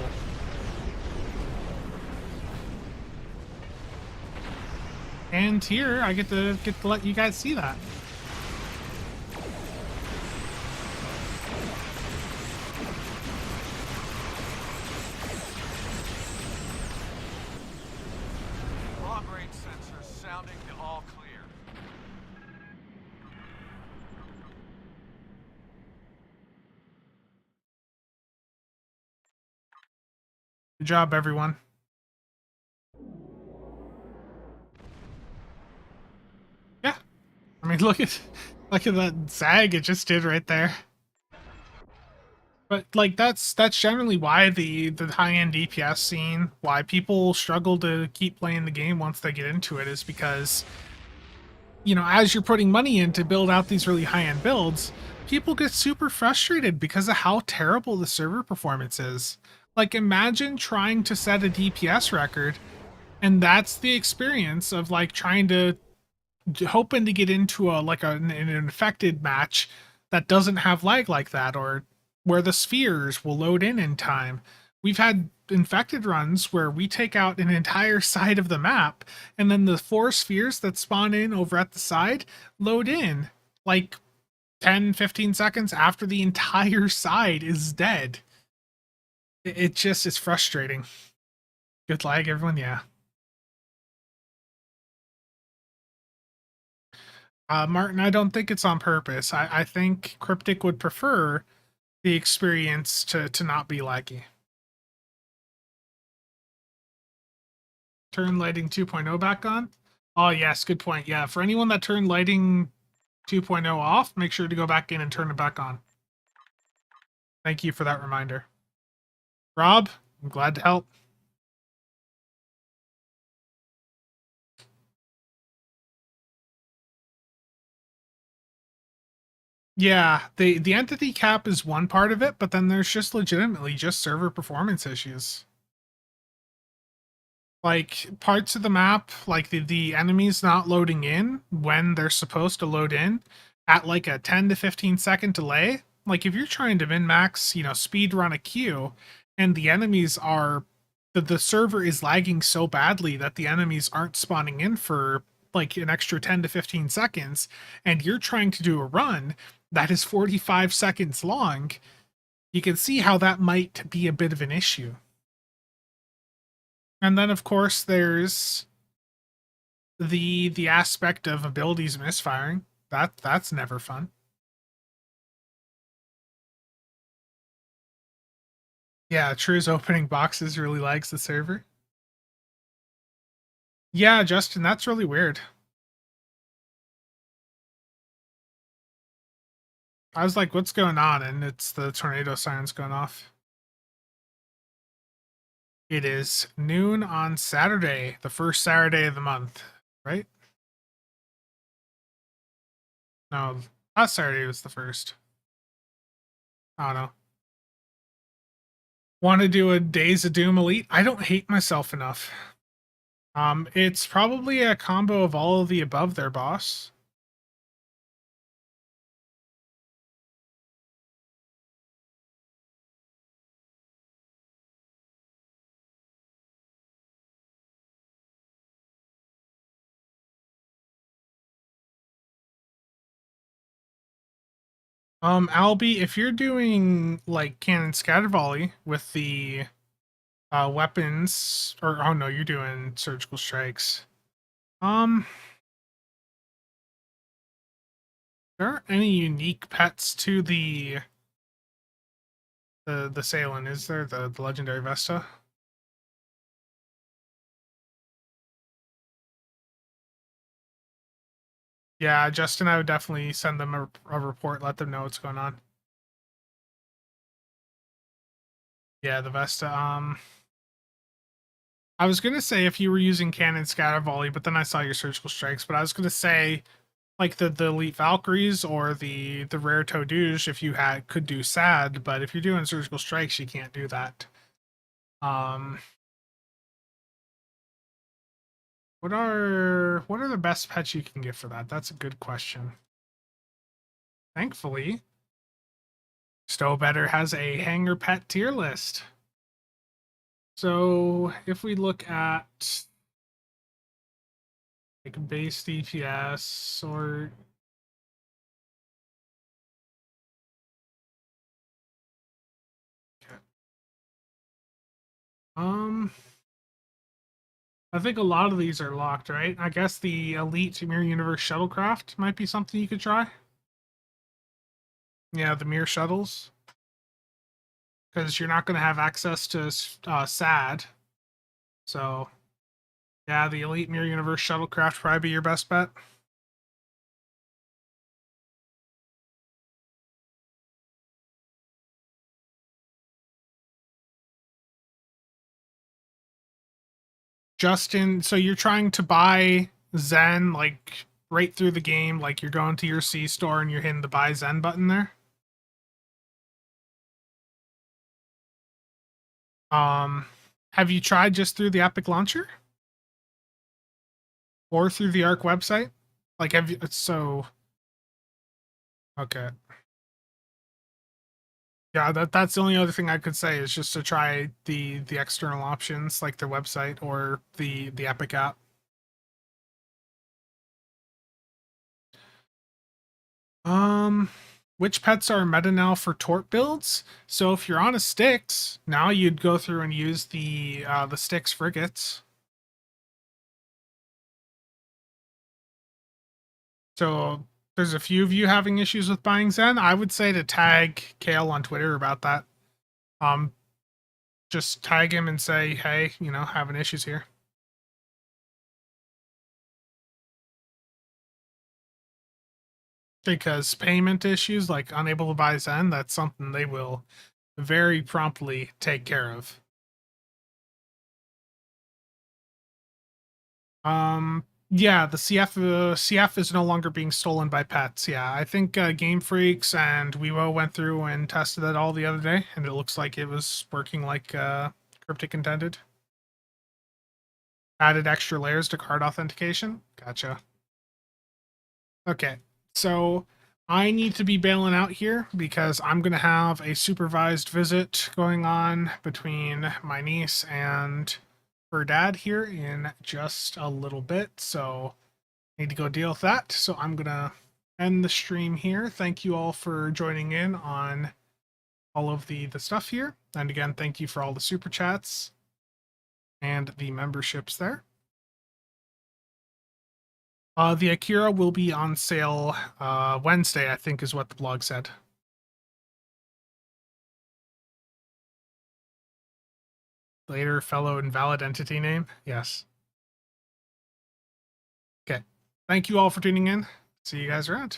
And here, I get to let you guys see that. Long-range sensors sounding Good job, everyone. Yeah. I mean, look at that zag it just did right there. But like that's generally why the high-end DPS scene, why people struggle to keep playing the game once they get into it, is because, you know, as you're putting money in to build out these really high-end builds, people get super frustrated because of how terrible the server performance is. Like, imagine trying to set a DPS record, and that's the experience of like trying to hoping to get into a like an infected match that doesn't have lag like that, or where the spheres will load in time. We've had infected runs where we take out an entire side of the map, and then the 4 spheres that spawn in over at the side load in like 10-15 seconds after the entire side is dead. It just is frustrating. Good lag, everyone. Yeah. Martin, I don't think it's on purpose. I think Cryptic would prefer the experience to not be laggy. Turn lighting 2.0 back on? Oh, yes, good point. Yeah, for anyone that turned lighting 2.0 off, make sure to go back in and turn it back on. Thank you for that reminder. Rob, I'm glad to help. Yeah, the entity cap is one part of it, but then there's just legitimately just server performance issues. Like parts of the map, like the enemies not loading in when they're supposed to load in at like a 10 to 15 second delay. Like if you're trying to min max, you know, speed run a queue, and the enemies are the server is lagging so badly that the enemies aren't spawning in for like an extra 10 to 15 seconds, and you're trying to do a run that is 45 seconds long, you can see how that might be a bit of an issue. And then of course there's the aspect of abilities misfiring. That's never fun. Yeah, True's opening boxes really lags the server. Yeah, Justin, that's really weird. I was like, what's going on? And it's the tornado sirens going off. It is noon on Saturday, the first Saturday of the month, right? No, last Saturday was the first. I don't know. Want to do a Days of Doom Elite? I don't hate myself enough. It's probably a combo of all of the above there, boss. Albie, if you're doing like cannon scatter volley with the weapons, or oh no, you're doing surgical strikes. There aren't any unique pets to the Sailing, is there? The legendary Vesta? Yeah, Justin, I would definitely send them a report, let them know what's going on. Yeah, the Vesta. I was gonna say if you were using cannon scatter volley, but then I saw your surgical strikes. But I was gonna say like the elite Valkyries or the rare Toduge, if you could do sad, but if you're doing surgical strikes, you can't do that. What are the best pets you can get for that? That's a good question. Thankfully, Stow Better has a hanger pet tier list. So if we look at like base DPS or I think a lot of these are locked, right? I guess the Elite Mirror Universe Shuttlecraft might be something you could try. Yeah, the Mirror Shuttles. because you're not going to have access to SAD. So, yeah, the Elite Mirror Universe shuttlecraft probably be your best bet. Justin, so you're trying to buy Zen like right through the game, like you're going to your C store and you're hitting the buy Zen button there? Um, have you tried just through the Epic Launcher? Or through the Arc website? Like, have you, so, okay. Yeah, that's the only other thing I could say is just to try the external options, like their website or the Epic app. Um, which pets are meta now for tort builds? So if you're on a Styx, now you'd go through and use the Styx frigates. So there's a few of you having issues with buying Zen. I would say to tag Kale on Twitter about that. Um, just tag him and say, hey, having issues here. Because payment issues, like unable to buy Zen, that's something they will very promptly take care of. Yeah, the CF is no longer being stolen by pets. Yeah, I think Game Freaks and Weibo went through and tested it all the other day, and it looks like it was working like Cryptic intended. Added extra layers to card authentication. Gotcha. Okay, so I need to be bailing out here because I'm going to have a supervised visit going on between my niece and her dad here in just a little bit. So I need to go deal with that. So I'm going to end the stream here. Thank you all for joining in on all of the stuff here. And again, thank you for all the super chats and the memberships there. The Akira will be on sale Wednesday, I think is what the blog said. Later, fellow invalid entity name. Yes. Okay. Thank you all for tuning in. See you guys around.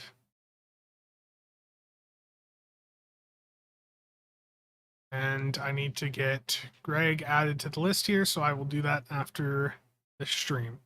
And I need to get Greg added to the list here, so I will do that after the stream.